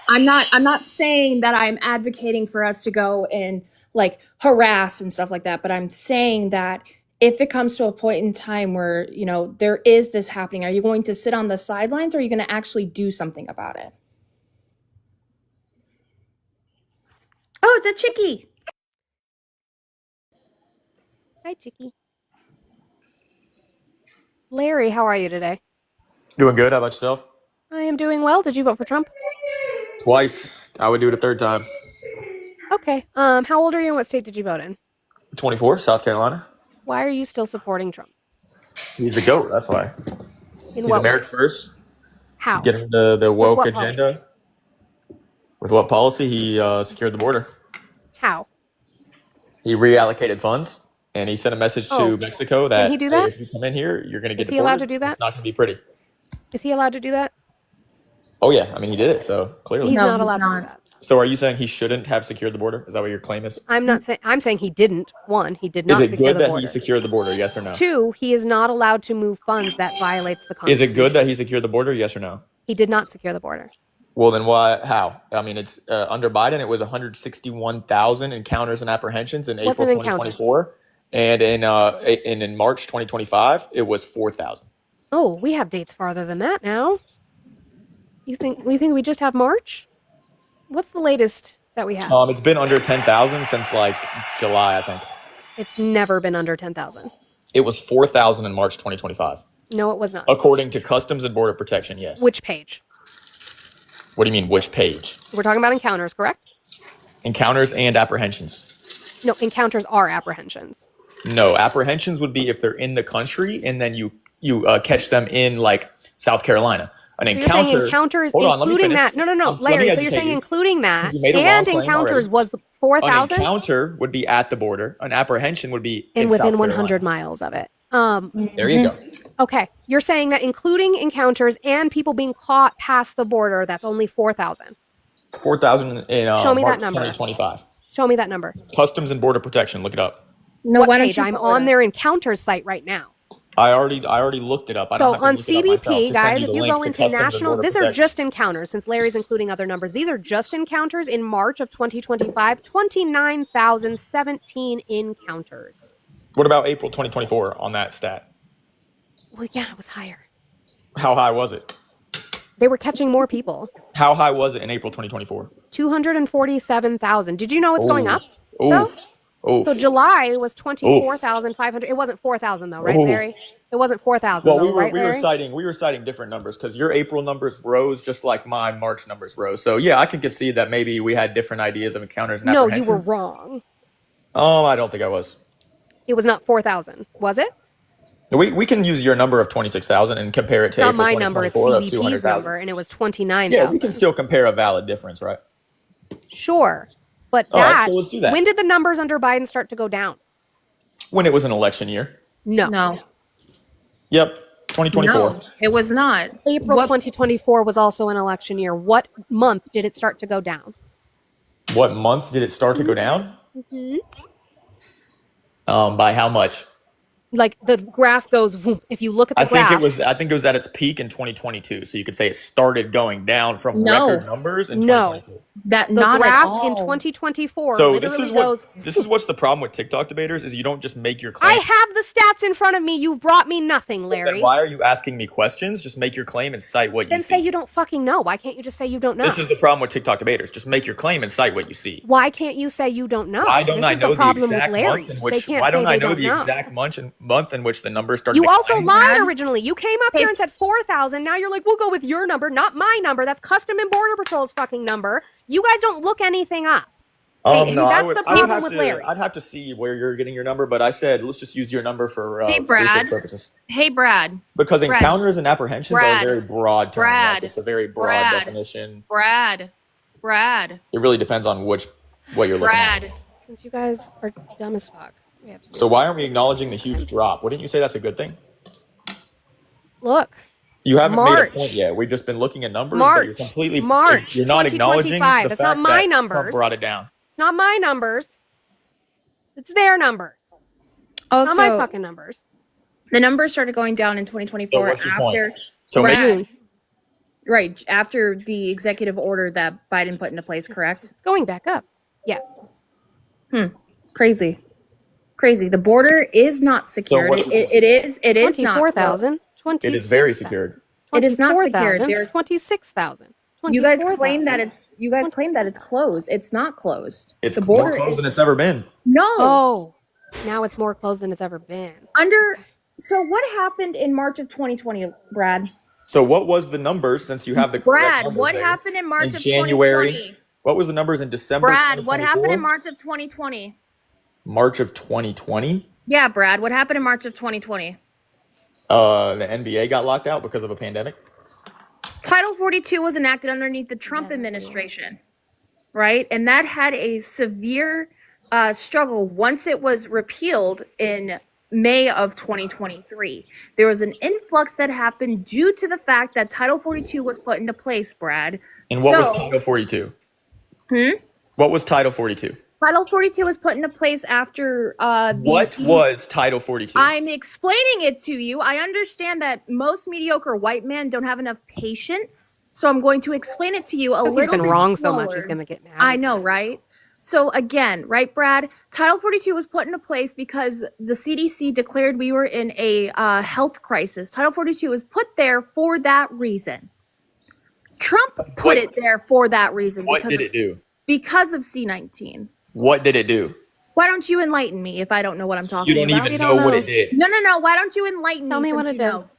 I'm not saying that I'm advocating for us to go and like harass and stuff like that, but I'm saying that if it comes to a point in time where, you know, there is this happening, are you going to sit on the sidelines or are you going to actually do something about it? Oh, it's a chickie. Hi, Chicky. Larry, how are you today? Doing good. How about yourself? I am doing well. Did you vote for Trump? Twice. I would do it a third time. Okay. How old are you and what state did you vote in? 24, South Carolina. Why are you still supporting Trump? He's the GOAT. That's why. In He's what way? America first. How? He's getting the With woke what agenda. With what policy? He secured the border. How? He reallocated funds, and he sent a message Oh, to Mexico can that, he do hey, that? if you come in here, you're going to get Is he allowed to deported. do that? It's not going to be pretty. Is he allowed to do that? Oh, yeah. I mean, he did it, so clearly. He's No, not he's allowed to not. do that. So are you saying he shouldn't have secured the border? Is that what your claim is? I'm not saying. I'm saying he didn't. One, he did Is not it secure good the that border. he secured the border, yes or no? 2, he is not allowed to move funds that violates the Is Constitution. it good that he secured the border, yes or no? He did not secure the border. Well, then why? How? I mean, it's under Biden. It was 161,000 encounters and apprehensions in What's April an encounter? 2024, and in March 2025, it was 4,000. Oh, we have dates farther than that now. We think we just have March? What's the latest that we have? It's been under 10,000 since like July, I think. It's never been under 10,000. It was 4,000 in March 2025, No, it was not. according to Customs and Border Protection. Yes. Which page? What do you mean? Which page? We're talking about encounters, correct? Encounters and apprehensions. No, encounters are apprehensions. No, apprehensions would be if they're in the country and then you catch them in like South Carolina. An So you're saying encounters, Hold on, let me including finish. that. No, Let me Larry. So educate you're saying you. including that, You made a wrong and claim encounters already. was An 4,000, encounter would be at the border. An apprehension would be and in within South 100 Carolina. miles of it. There you go. Okay, you're saying that including encounters and people being caught past the border, that's only 4,000. 4,000 in Show me March that number. 2025. Show me that number. Customs and Border Protection. Look it up. No, What why don't page? you I'm pull it on up? their encounters site right now. I already looked it up. I So don't have on to look it up myself. CBP, To guys, send if the you link go to into Customs and national, Border these are Protection. just encounters, since Larry's including other numbers. These are just encounters in March of 2025, 29,017 encounters. What about April 2024 on that stat? Well, yeah, it was higher. How high was it? They were catching more people. How high was it in April 2024? 247,000. Did you know it's going up? though? Oof. So July was 24,500. It wasn't 4,000 though, right, Oof. Larry? It wasn't 4,000 Well, though, we were right, Larry? we were citing different numbers because your April numbers rose just like my March numbers rose. So yeah, I can concede that maybe we had different ideas of encounters and No, you were apprehensions. wrong. I don't think I was. It was not 4,000, was it? We can use your number of 26,000 and compare it It's to not April my number, it's 2024 of CBP's 200,000. number, and it was 29,000. Yeah, we can still compare a valid difference, right? Sure. But All right, that, so let's do that. when did the numbers under Biden start to go down? When it was an election year. No. No. Yep, 2024. No, it was not. April What- 2024 was also an election year. What month did it start to go down? What month did it start to go down? Mm-hmm. By how much? Like the graph goes, whoop. If you look at the I think graph, it was at its peak in 2022. So you could say it started going down from No. record numbers in No. 2022. That the not at graph all. in 2024 So literally this is what's the problem with TikTok debaters is you don't just make your I claim. have the stats in front of me. You've brought me nothing, Larry. Then why are you asking me questions? Just make your claim and cite what you Then see. say you don't fucking know. Why can't you just say you don't know? This is the problem with TikTok debaters. Just make your claim and cite what you see. Why can't you say you don't know? Why don't this I is know the the problem exact with Larry. month in They which? can't Why say don't they I know don't the know. exact month in which the numbers started? You also declining? lied Brad? originally. You came up here and said 4,000. Now you're like, we'll go with your number, not my number. That's Custom and Border Patrol's fucking number. You guys don't look anything up. Hey, No, that's I would the have problem with to. Larry. I'd have to see where you're getting your number, but I said let's just use your number for Hey, Brad. research purposes. Hey, Brad. Because Brad. encounters and apprehensions Brad. are a very broad term. Brad. Like, it's a very broad Brad. definition. Brad. It really depends on what you're looking at. Brad. Since you guys are dumb as fuck, we have to do So why aren't we acknowledging the huge drop? Wouldn't you say that's a good thing? Look, You haven't made March. a point yet. We've just been looking at numbers. March. But you're completely March You're not acknowledging the 2025. It's not fact my that numbers. Trump brought it down. it's not my numbers. It's their numbers. Not Also, my fucking numbers. the numbers started going down in So 2024 what's your after, point? So Brad. maybe June. right, after the executive order that Biden put into place, correct? It's going back up. Yes. Crazy. The border is not secured. what's- It is not. 24,000. it is very secured. It is not secured. 24,000, There's- 26,000. You guys claim that 24,000. it's closed. It's not closed. It's the more border closed is than it's ever been. no Oh, now it's more closed than it's ever been. under. So what happened in March of 2020, Brad? So what was the numbers since you have the correct Brad, numbers what there? happened in March In of January? 2020? What was the numbers in December? Brad, what happened 2024? in March of 2020? March of 2020? Yeah, Brad, what happened in March of 2020? The NBA got locked out because of a pandemic. Title 42 was enacted underneath the Trump administration, right? And that had a severe struggle once it was repealed in May of 2023. There was an influx that happened due to the fact that Title 42 was put into place, Brad. And what was Title 42? What was Title 42? Title 42 was put into place after What was Title 42? I'm explaining it to you. I understand that most mediocre white men don't have enough patience, so I'm going to explain it to you a Because little he's been bit wrong slower. so much, he's going to get mad. I know, right? So again, right, Brad? Title 42 was put into place because the CDC declared we were in a health crisis. Title 42 was put there for that reason. Trump put What- it there for that reason. What because did of- it do? Because of C-19. What did it do? Why don't you enlighten me if I don't know what I'm talking You don't about? even We know don't what know. it did. No. Why don't you enlighten Tell me since what you it did. know?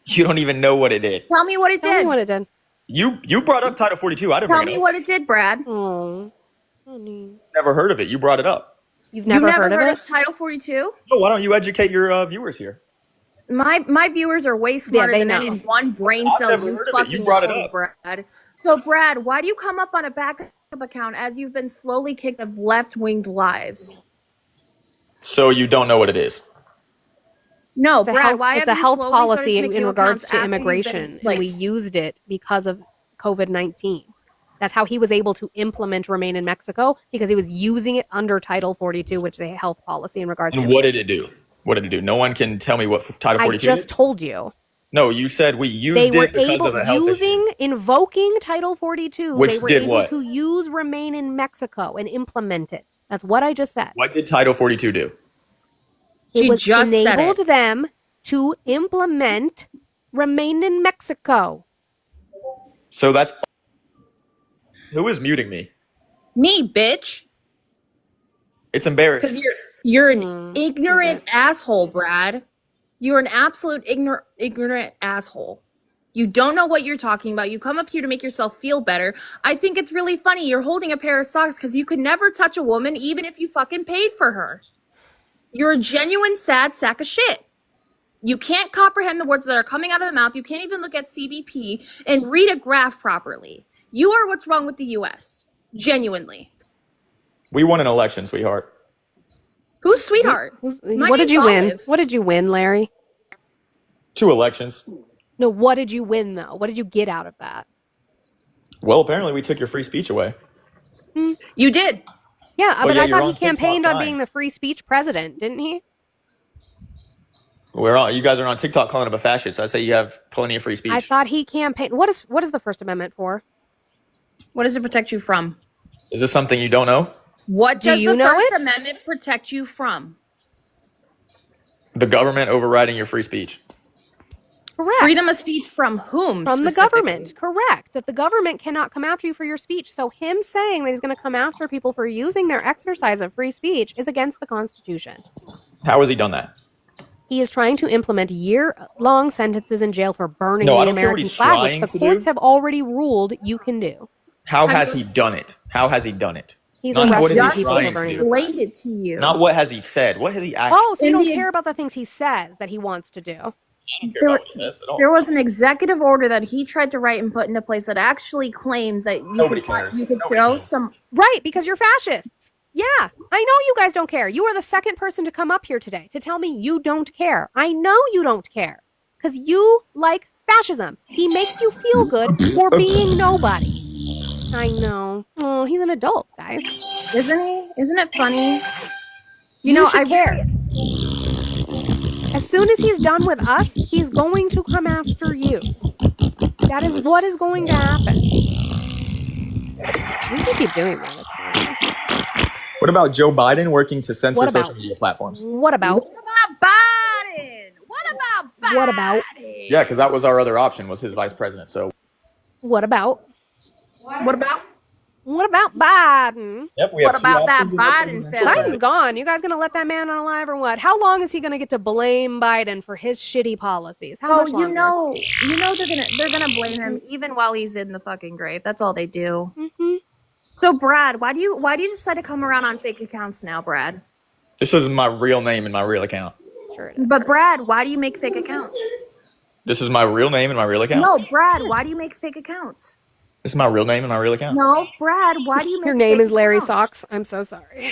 You don't even know what it did. Tell me what it Tell me did. what it did. You brought up Title 42. I didn't Tell bring me it up. what it did, Brad. Oh, honey. Never heard of it. You brought it up. You've never heard of it? Title 42? So why don't you educate your viewers here? My viewers are way smarter they than know. any one brain I've cell never you heard of it. fucking You brought it know, up. Brad. So, Brad, why do you come up on a backup account as you've been slowly kicked of left-winged lives? So you don't know what it is. No, It's a Brad, health, why it's have a you health slowly policy started to in make new regards accounts to after you've been, immigration, like- and we used it because of COVID-19. That's how he was able to implement Remain in Mexico, because he was using it under Title 42, which is a health policy in regards And to what did it do? What did it do? No one can tell me what Title I 42 just did? told you. No, you said we used They were it because able, of a health issue. invoking Title 42, Which they were did able what? to use Remain in Mexico and implement it. That's what I just said. What did Title 42 do? She just said enabled it. them to implement Remain in Mexico. So that's who is muting me. Me, bitch. It's embarrassing. Because you're an Mm, ignorant okay. asshole, Brad. You're an absolute ignorant asshole. You don't know what you're talking about. You come up here to make yourself feel better. I think it's really funny. You're holding a pair of socks because you could never touch a woman even if you fucking paid for her. You're a genuine sad sack of shit. You can't comprehend the words that are coming out of the mouth. You can't even look at CBP and read a graph properly. You are what's wrong with the US. Genuinely. We won an election, sweetheart. Who's sweetheart? My What did name's you win? Olive. What did you win, Larry? 2 elections. No, what did you win though? What did you get out of that? Well, apparently we took your free speech away. You did. Yeah, Well, but yeah, I you're thought he on TikTok campaigned on crying. being the free speech president, didn't he? You guys are on TikTok calling him a fascist. I say you have plenty of free speech. I thought he campaigned. What is the First Amendment for? What does it protect you from? Is this something you don't know? What Do does you the know First it? Amendment protect you from? The government overriding your free speech. Correct. Freedom of speech from whom? From the specifically? government. Correct. That the government cannot come after you for your speech. So him saying that he's going to come after people for using their exercise of free speech is against the Constitution. How has he done that? He is trying to implement year-long sentences in jail for burning No, I the don't care what American he's flag, trying which the to courts do. have already ruled you can do. How has he done it? How has he done it? He's Not what arresting is he people for trying burning to the do. flag. Explained it to you. Not what has he said. What has he actually? Oh, so you In don't the- care about the things he says that he wants to do. I don't care There, about what he says at all. there was an executive order that he tried to write and put into place that actually claims that you Nobody could, cares. you could Nobody throw cares. some. Right, because you're fascists. Yeah, I know you guys don't care. You are the second person to come up here today to tell me you don't care. I know you don't care because you like fascism. He makes you feel good for being nobody. I know. Oh, he's an adult, guys. Isn't he? Isn't it funny? You should I care. As soon as he's done with us, he's going to come after you. That is what is going to happen. We can keep doing that. It's fine. What about Joe Biden working to censor What about- social media platforms? What about? What about Biden? What about Biden? What about? Yeah, because that was our other option, was his vice president. So, What about? What about? What about Biden? yep, we What have two about that options in the Biden presidential fella? debate. Biden's gone. You guys gonna let that man unalive or what? How long is he gonna get to blame Biden for his shitty policies? How Oh, much longer? you know they're gonna blame him even while he's in the fucking grave. That's all they do. Mm-hmm. So, Brad, why do you decide to come around on fake accounts now, Brad? This is my real name and my real account. Sure it is. But Brad, why do you make fake accounts? This is my real name and my real account. No, Brad, why do you make fake accounts? This is my real name and my real account. No, Brad, why do you make Your name fake is Larry accounts? Socks. I'm so sorry.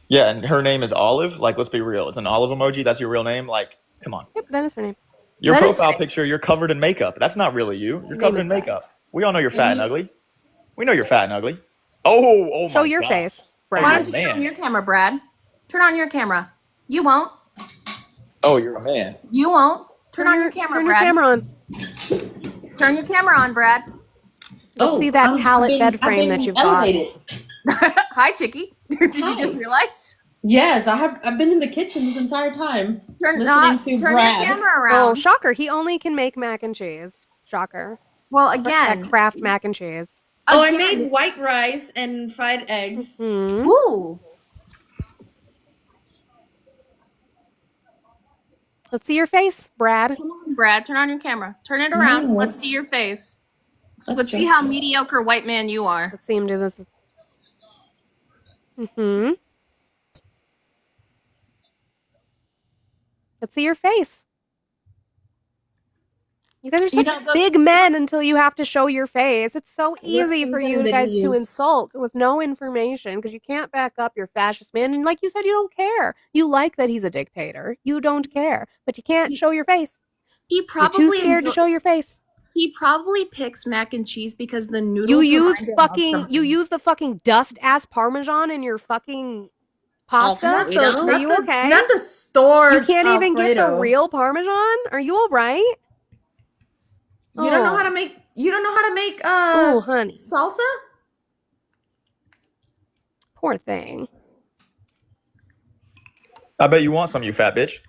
Yeah, and her name is Olive. Like, let's be real. It's an olive emoji. That's your real name. Like, come on. Yep, that is her name. Your That is profile right. picture, you're covered in makeup. That's not really you. You're Name covered is in Brad. makeup. We all know you're fat and ugly. We know you're fat and ugly. Oh my Show your God. face, Why Brad. don't you turn man. on your camera, Brad? Turn on your camera. You won't. Oh, you're a man. You won't. Turn on your camera, Turn your Brad. camera on. Turn your camera on, Brad. Let's see that pallet bed frame that you've got. Hi, Chicky. Did you Hi. just realize? Yes, I've been in the kitchen this entire time. Turn Listening to turn Brad. your camera Oh, around. shocker. He only can make mac and cheese. Shocker. Well, That again. Kraft mac and cheese. Oh, I Again. made white rice and fried eggs. Hmm. Ooh. Let's see your face, Brad. Come on, Brad, turn on your camera. Turn it around. No, Let's see your face. Let's see just how it. mediocre white man you are. Let's see him do this. Mm-hmm. Let's see your face. You guys are such know, the- big men until you have to show your face. It's so easy for season you did guys he to use? insult with no information because you can't back up your fascist man. And like you said, you don't care. You like that he's a dictator. You don't care, but you can't show your face. He You're probably too scared to show your face. He probably picks mac and cheese because the noodles. You use remind him of fucking something. you use the fucking dust ass parmesan in your fucking pasta. Alfredo? Are you okay? Not the store. You can't even get the Alfredo. real parmesan? Are you all right? You don't know Oh. how to make. You don't know how to make Oh, honey. salsa. Poor thing. I bet you want some, you fat bitch.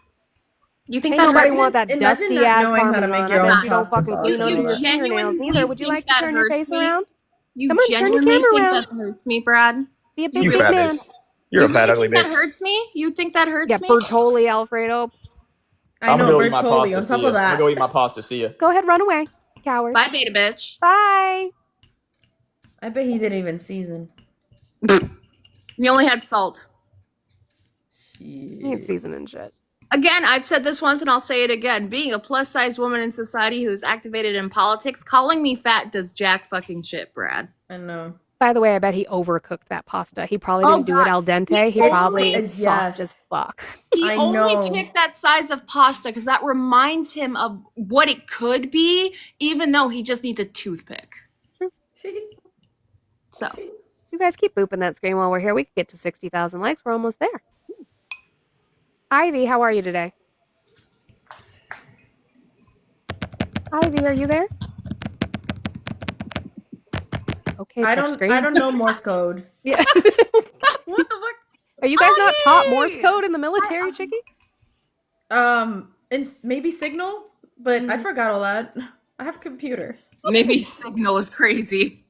You think Ain't that nobody hurt? want that Imagine dusty not ass knowing how to parmesan. make I your bet own you don't pasta fucking sauce clean so under your much. fingernails neither. Would you think like to that turn your hurts face me? around? You Come on, turn your genuinely camera think around. that hurts me, Brad? Be a You big, You big fat man. bitch. You're a You fat really ugly think that bitch. hurts me? You think that hurts Yeah, me? Bertoli Alfredo. I I'm gonna know, go eat my Bertoli. pasta. On See top ya. of I'm gonna that, go eat my pasta. See ya. Go ahead, run away, coward. bye, beta bitch. Bye. I bet he didn't even season. He only had salt. He ain't seasoning shit. Again, I've said this once and I'll say it again. Being a plus-sized woman in society who's activated in politics, calling me fat does jack fucking shit, Brad. I know. By the way, I bet he overcooked that pasta. He probably Oh, didn't do it God. al dente. He He probably only- it's soft as fuck. He only picked that size of pasta because that reminds him of what it could be, even though he just needs a toothpick. So, You guys keep booping that screen while we're here. We could get to 60,000 likes. We're almost there. Ivy, how are you today? Ivy, are you there? Okay, I touch don't. screen. I don't know Morse code. Yeah. What the fuck? Are you guys not taught Morse code in the military, Chicky? Maybe Signal, but I forgot all that. I have computers. Maybe Signal is crazy.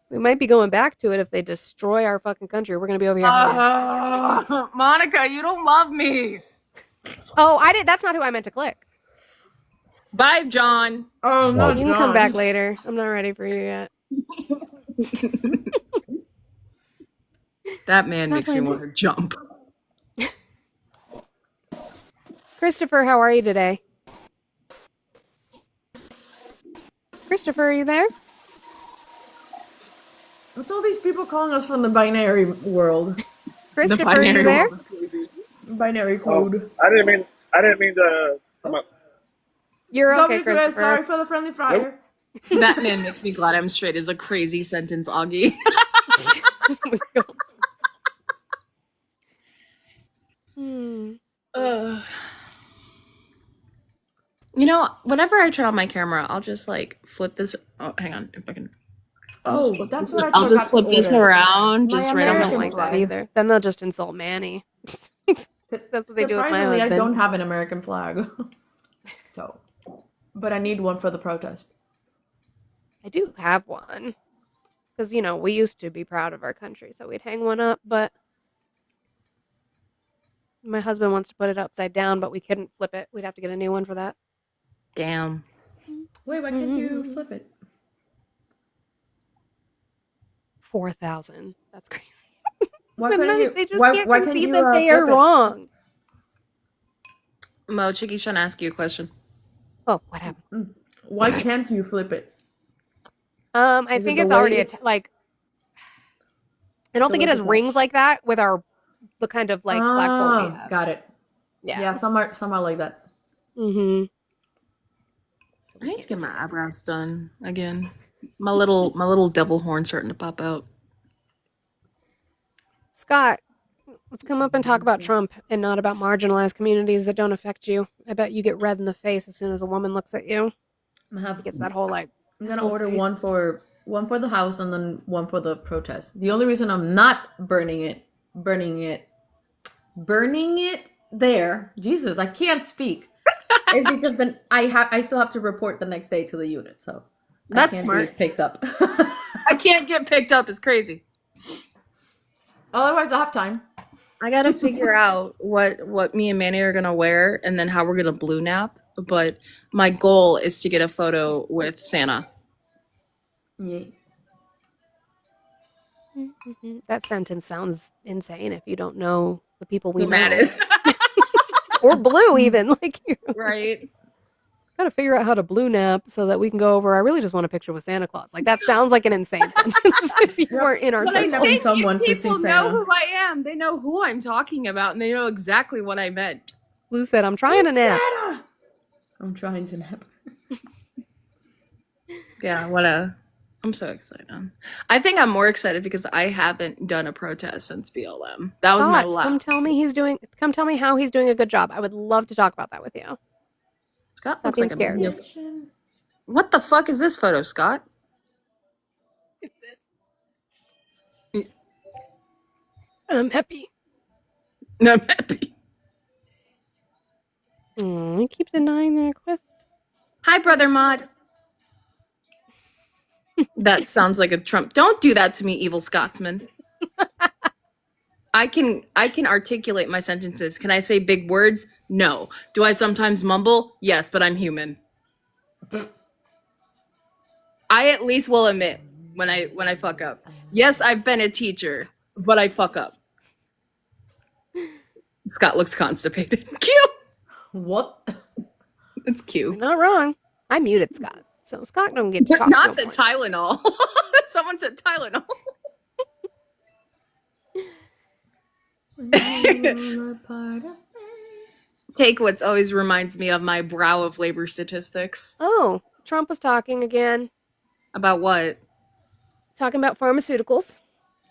We might be going back to it if they destroy our fucking country. We're gonna be over here. Monica, you don't love me. Oh, I did. That's not who I meant to click. Bye, John. Oh no, You can come back later. I'm not ready for you yet. That man Not makes me funny. want to jump. Christopher, how are you today? Christopher, are you there? What's all these people calling us from the binary world? Christopher, are you there? Binary code. I didn't mean to come up. You're okay, WQS, Christopher. sorry for the friendly fire. That man makes me glad I'm straight is a crazy sentence, Augie. You know, whenever I turn on my camera, I'll just like flip this. Oh, hang on, if I can. Oh, that's what I I'll forgot just flip to this order. around, My just right on I the don't American like that flag. either. Then they'll just insult Manny. That's what they do with my Surprisingly, I husband. don't have an American flag. So, but I need one for the protest. I do have one. Because, you know, we used to be proud of our country, so we'd hang one up, but my husband wants to put it upside down, but we couldn't flip it. We'd have to get a new one for that. Damn. Wait, why can't you flip it? 4,000. That's crazy. Why Then couldn't you? they just why can't can't concede you, that they are flip it? wrong. Mo, Chicky's trying to ask you a question. Oh, what happened? Why can't you flip it? I Is it think the it's way already it's- like. I don't the think it way has it's rings like that with the kind of like flagpole we have. Got it. Yeah. Yeah, some are like that. Mm-hmm. I need to get my eyebrows done again. My little devil horn starting to pop out. Scott, let's come up and talk about Trump and not about marginalized communities that don't affect you. I bet you get red in the face as soon as a woman looks at you. He gets that whole like. I'm gonna whole order face. one for the house and then one for the protest. The only reason I'm not burning it there, Jesus, I can't speak, is because then I still have to report the next day to the unit. So That's I can't smart. be picked up. I can't get picked up. It's crazy. Otherwise, I'll have time. I gotta figure out what me and Manny are gonna wear and then how we're gonna blue nap. But my goal is to get a photo with Santa. Yeah. That sentence sounds insane if you don't know the people we Who know. Matt is. Or blue even. Like you Right. gotta figure out how to blue nap so that we can go over. I really just want a picture with Santa Claus. Like that sounds like an insane sentence if you weren't in our But I circle. know someone to see People know Santa. who I am. They know who I'm talking about, and they know exactly what I meant. Blue said, "I'm trying to nap." Santa! I'm trying to nap. Yeah, I'm so excited. I think I'm more excited because I haven't done a protest since BLM. That was my Scott, last. come tell me how he's doing a good job. I would love to talk about that with you. Scott Stop looks being like scared. a. What the fuck is this photo, Scott? I'm happy. I'm happy. You keep denying the request. Hi, brother Mod. That sounds like a Trump. Don't do that to me, evil Scotsman. I can articulate my sentences. Can I say big words? No. Do I sometimes mumble? Yes, but I'm human. I at least will admit when I fuck up. Yes, I've been a teacher, but I fuck up. Scott looks constipated. Cute. What? It's You're cute. not wrong. I muted Scott, so Scott don't get to talk. Not no the more. Tylenol. Someone said Tylenol. Take what's always reminds me of my brow of labor statistics. Oh, Trump was talking again. About what? Talking about pharmaceuticals.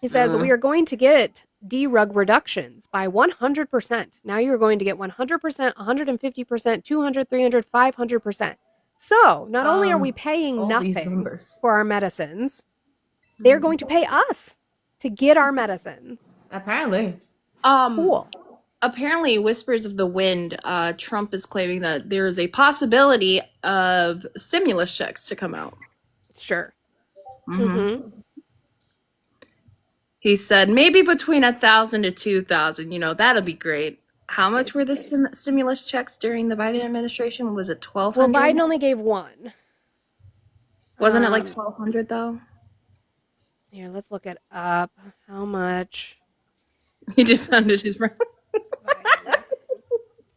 He says we are going to get drug reductions by 100%. Now you're going to get 100%, 150%, 200, 300, 500%. So not only are we paying all these nothing numbers. for our medicines, they're going to pay us to get our medicines. Apparently. Cool. Apparently, whispers of the wind, Trump is claiming that there is a possibility of stimulus checks to come out. Sure. Mhm. He said maybe between 1,000 to 2,000. You know, that'll be great. How much were the stimulus checks during the Biden administration? Was it 1,200? Well, Biden only gave one. Wasn't it like 1,200 though? Here, let's look it up. How much? He just founded his round.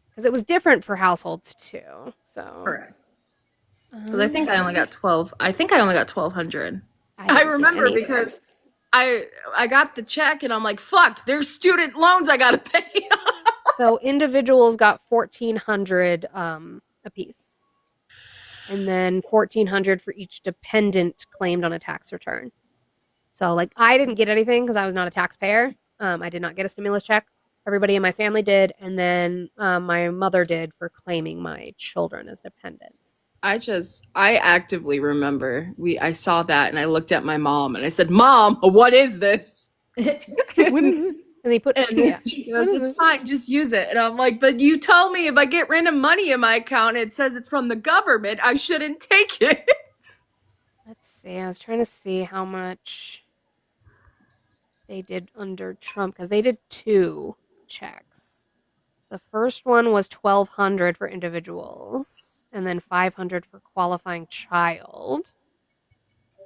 Because it was different for households too. So Correct. Because I think I only got 12. I think I only got 1,200. I remember anything. because I got the check and I'm like, fuck, there's student loans I gotta pay. So individuals got 1,400 a piece, and then 1,400 for each dependent claimed on a tax return. So like I didn't get anything because I was not a taxpayer. I did not get a stimulus check. Everybody in my family did, and then my mother did for claiming my children as dependents. I actively remember I saw that and I looked at my mom and I said, Mom, what is this? And they put And she goes, it's fine, just use it. And I'm like, but you told me if I get random money in my account and it says it's from the government, I shouldn't take it. Let's see. I was trying to see how much they did under Trump because they did 2 checks. The first one was 1,200 for individuals, and then 500 for qualifying child.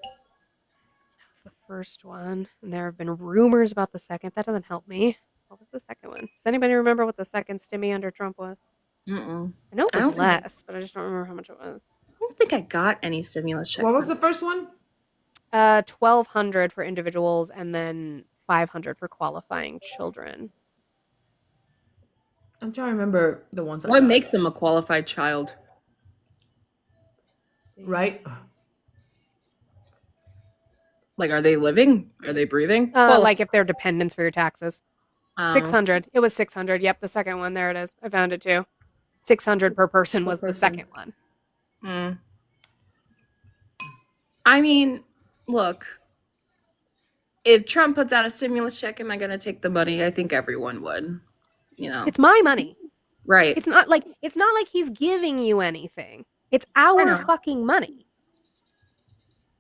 That was the first one, and there have been rumors about the second. That doesn't help me. What was the second one? Does anybody remember what the second stimmy under Trump was? Mm-mm. I know it I was don't think- less, but I just don't remember how much it was. I don't think I got any stimulus checks. What was the first one? 1,200 for individuals, and then 500 for qualifying children. I'm trying to remember the ones I What got. makes them a qualified child? Right? Like, are they living? Are they breathing? Like if they're dependents for your taxes. Oh. 600. It was 600. Yep, the second one. There it is. I found it too. 600 per person was the second one. Mm. I mean, look, if Trump puts out a stimulus check, am I going to take the money? I think everyone would. You know, It's my money. right? It's not like he's giving you anything. It's I our know. fucking money.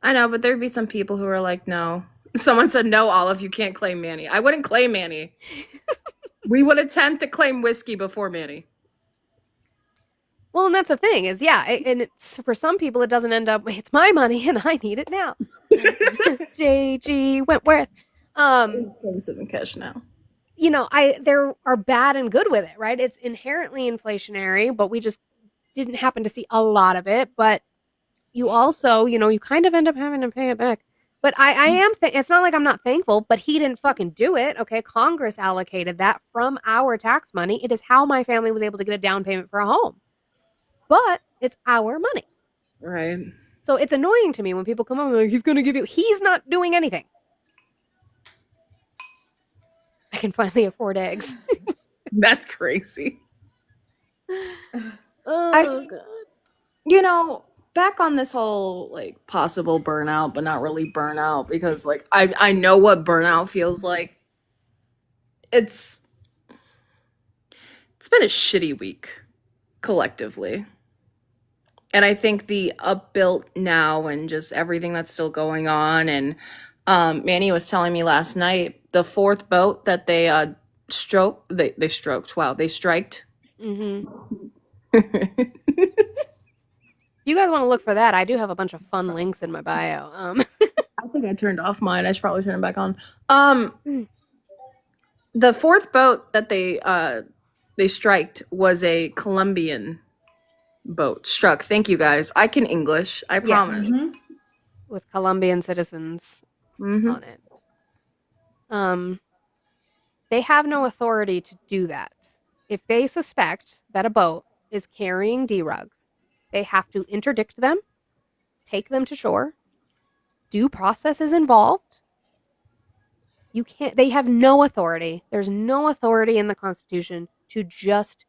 I know, but there'd be some people who are like, no. Someone said, no, Olive, you can't claim Manny. I wouldn't claim Manny. We would attempt to claim whiskey before Manny. Well, and that's the thing is, yeah, and it's for some people it doesn't end up. It's my money and I need it now. J.G. Wentworth. Some cash now. You know, there are bad and good with it, right? It's inherently inflationary, but we just didn't happen to see a lot of it. But you also, you know, you kind of end up having to pay it back. But I am, it's not like I'm not thankful, but he didn't fucking do it. Okay. Congress allocated that from our tax money. It is how my family was able to get a down payment for a home. But it's our money. Right. So it's annoying to me when people come up and like, he's going to give you, he's not doing anything. I can finally afford eggs. That's crazy. Oh, God. You know, back on this whole like possible burnout, but not really burnout, because like I know what burnout feels like. It's been a shitty week. collectively. And I think the upbuilt now and just everything that's still going on. And Manny was telling me last night the fourth boat that they stroked. Wow, they striked. Mm-hmm. You guys want to look for that? I do have a bunch of fun links in my bio. I think I turned off mine. I should probably turn it back on. The fourth boat that they striked was a Colombian boat. Struck. Thank you guys. I can English. I promise. Mm-hmm. with Colombian citizens Mhm. on it. They have no authority to do that. If they suspect that a boat is carrying D-rugs, they have to interdict them, take them to shore. Due process is involved. You can't. They have no authority. There's no authority in the Constitution to just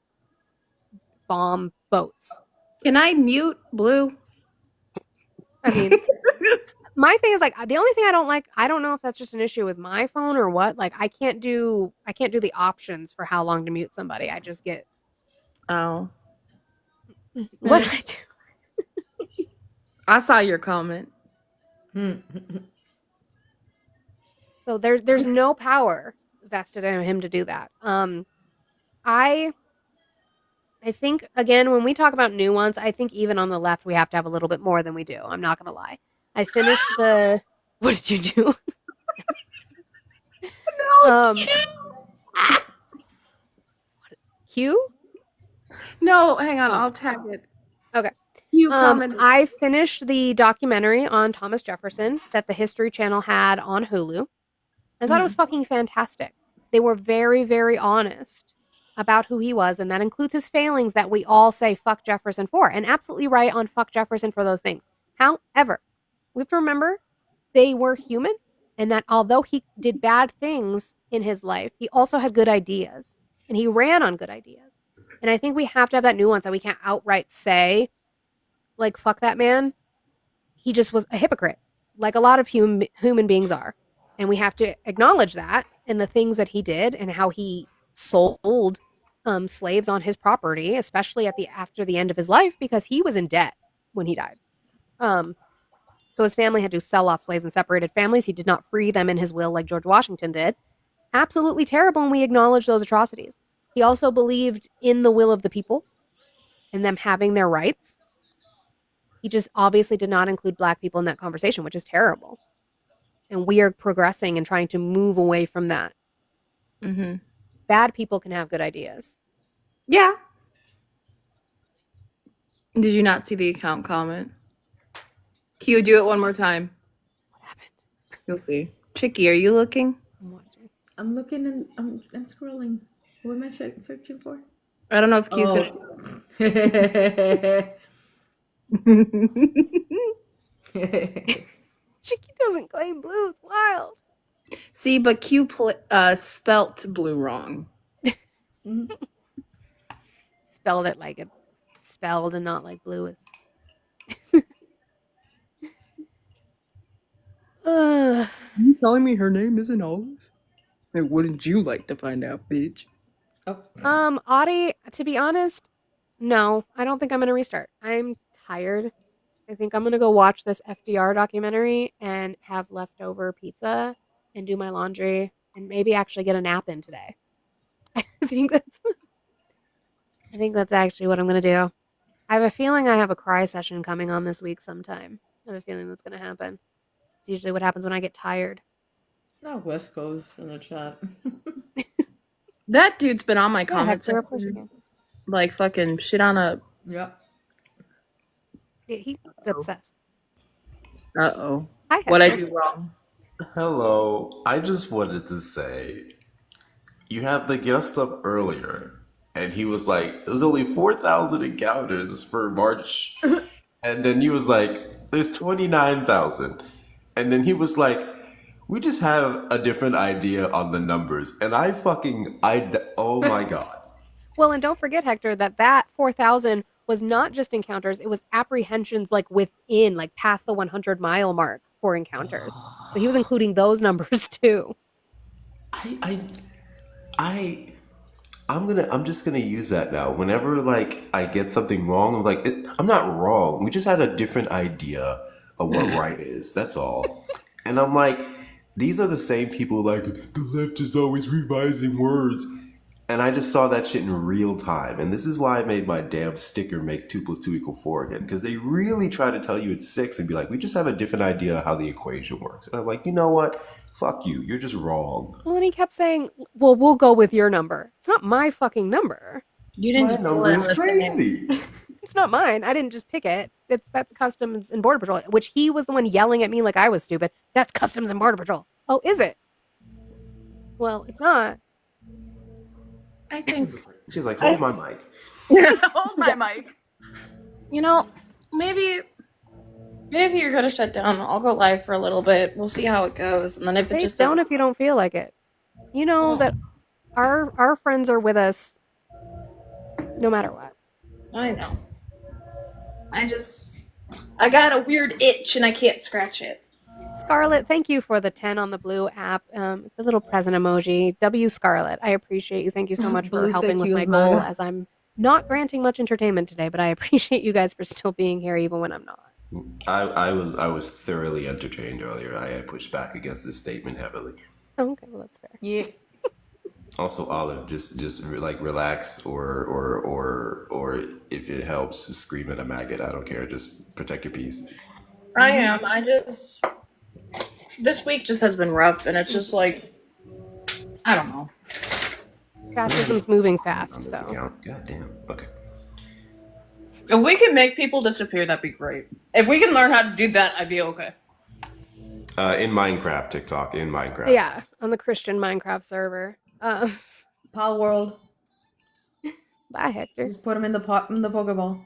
bomb boats. Can I mute Blue? I mean, my thing is like the only thing I don't like. I don't know if that's just an issue with my phone or what. Like I can't do the options for how long to mute somebody. I just get Oh, what I do. I saw your comment. So there's no power vested in him to do that. I think again when we talk about new ones, I think even on the left we have to have a little bit more than we do. I'm not gonna lie. I finished the. What did you do? Q? No, hang on. I'll tag it. Okay. You commented. I finished the documentary on Thomas Jefferson that the History Channel had on Hulu. I thought it was fucking fantastic. They were very, very honest about who he was, and that includes his failings that we all say fuck Jefferson for, and absolutely right on fuck Jefferson for those things. However, we have to remember they were human, and that although he did bad things in his life, he also had good ideas, and he ran on good ideas. And I think we have to have that nuance that we can't outright say, like, fuck that man. He just was a hypocrite, like a lot of human beings are. And we have to acknowledge that and the things that he did and how he sold slaves on his property, especially after the end of his life, because he was in debt when he died. So his family had to sell off slaves and separated families. He did not free them in his will like George Washington did. Absolutely terrible, and we acknowledge those atrocities. He also believed in the will of the people and them having their rights. He just obviously did not include Black people in that conversation, which is terrible. And we are progressing and trying to move away from that. Mm-hmm. Bad people can have good ideas. Yeah. Did you not see the account comment? Q, do it one more time. What happened? You'll see. Chicky, are you looking? I'm looking and I'm scrolling. What am I searching for? I don't know if Q's Chicky doesn't claim blue. It's wild. See, but Q spelt blue wrong. Spelled it like it's spelled and not like blue is. You telling me her name isn't Olive? And wouldn't you like to find out, bitch? Audie, to be honest, no, I don't think I'm gonna restart. I'm tired. I think I'm gonna go watch this FDR documentary and have leftover pizza and do my laundry and maybe actually get a nap in today. I think that's actually what I'm gonna do. I have a feeling I have a cry session coming on this week sometime. I have a feeling that's gonna happen. It's usually what happens when I get tired. No, West Coast in the chat. That dude's been on my Yeah, comments Hector, of course you can. like fucking shit on a. Yeah. He's obsessed. Uh-oh. Hi, What I Hector. do wrong? Hello. I just wanted to say, you had the guest up earlier, and he was like, there's only 4,000 encounters for March. And then he was like, there's 29,000. And then he was like, we just have a different idea on the numbers. And oh my God. Well, and don't forget, Hector, that 4,000 was not just encounters, it was apprehensions like within, like past the 100-mile mark for encounters. So he was including those numbers too. I I'm just gonna use that now. Whenever like I get something wrong, I'm like, I'm not wrong. We just had a different idea of what right is. That's all. And I'm like, these are the same people like the left is always revising words. And I just saw that shit in real time. And this is why I made my damn sticker make 2 + 2 = 4 again. Because they really try to tell you it's 6 and be like, we just have a different idea of how the equation works. And I'm like, you know what? Fuck you. You're just wrong. Well, and he kept saying, well, we'll go with your number. It's not my fucking number. You didn't My just pull number it is out of thin air. crazy. It's not mine. I didn't just pick it. That's Customs and Border Patrol, which he was the one yelling at me like I was stupid. That's Customs and Border Patrol. Oh, is it? Well, it's not. I think She was like, hold my mic. hold my mic. You know, maybe you're gonna shut down. I'll go live for a little bit. We'll see how it goes, and then if it Hey, just don't doesn't, if you don't feel like it. You know that our friends are with us no matter what. I know. I got a weird itch and I can't scratch it. Scarlett, thank you for the 10 on the blue app. The little present emoji. W Scarlett, I appreciate you. Thank you so much for Blue helping with my CQ's goal, mine. as I'm not granting much entertainment today, but I appreciate you guys for still being here even when I'm not. I was thoroughly entertained earlier. I had pushed back against this statement heavily. Okay, well that's fair. Yeah. Also, Olive, just like relax, or if it helps, just scream at a maggot. I don't care. Just protect your peace. I am. This week just has been rough, and it's just like, I don't know. Fascism's moving fast, On this so. account. God damn. Okay. If we can make people disappear, that'd be great. If we can learn how to do that, I'd be okay. In Minecraft, TikTok. In Minecraft. Yeah, on the Christian Minecraft server. Pal World. Bye, Hector. Just put him in the Pokeball.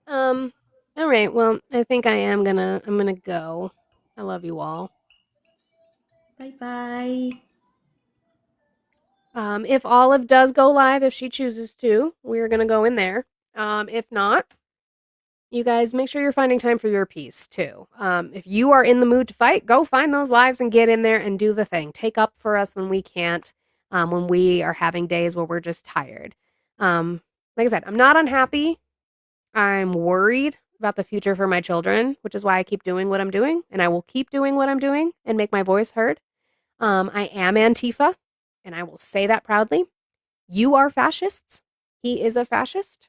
All right. Well, I think I'm gonna go. I love you all. Bye bye. If Olive does go live, if she chooses to, we're gonna go in there. If not, you guys make sure you're finding time for your piece too. If you are in the mood to fight, go find those lives and get in there and do the thing. Take up for us when we can't, when we are having days where we're just tired. Like I said, I'm not unhappy. I'm worried about the future for my children, which is why I keep doing what I'm doing, and I will keep doing what I'm doing and make my voice heard. I am Antifa, and I will say that proudly. You are fascists. He is a fascist.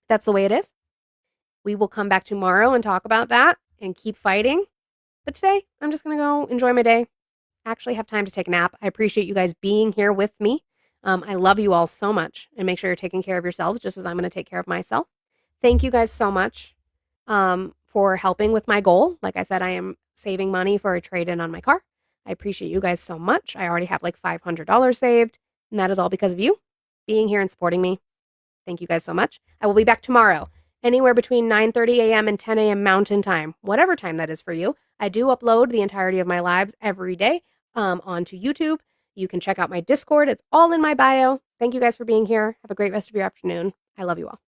That's the way it is. We will come back tomorrow and talk about that and keep fighting. But today, I'm just going to go enjoy my day. Actually have time to take a nap. I appreciate you guys being here with me. I love you all so much, and make sure you're taking care of yourselves just as I'm going to take care of myself. Thank you guys so much for helping with my goal. Like I said, I am saving money for a trade-in on my car. I appreciate you guys so much. I already have like $500 saved, and that is all because of you being here and supporting me. Thank you guys so much. I will be back tomorrow, anywhere between 9:30 a.m. and 10 a.m. Mountain Time, whatever time that is for you. I do upload the entirety of my lives every day onto YouTube. You can check out my Discord. It's all in my bio. Thank you guys for being here. Have a great rest of your afternoon. I love you all.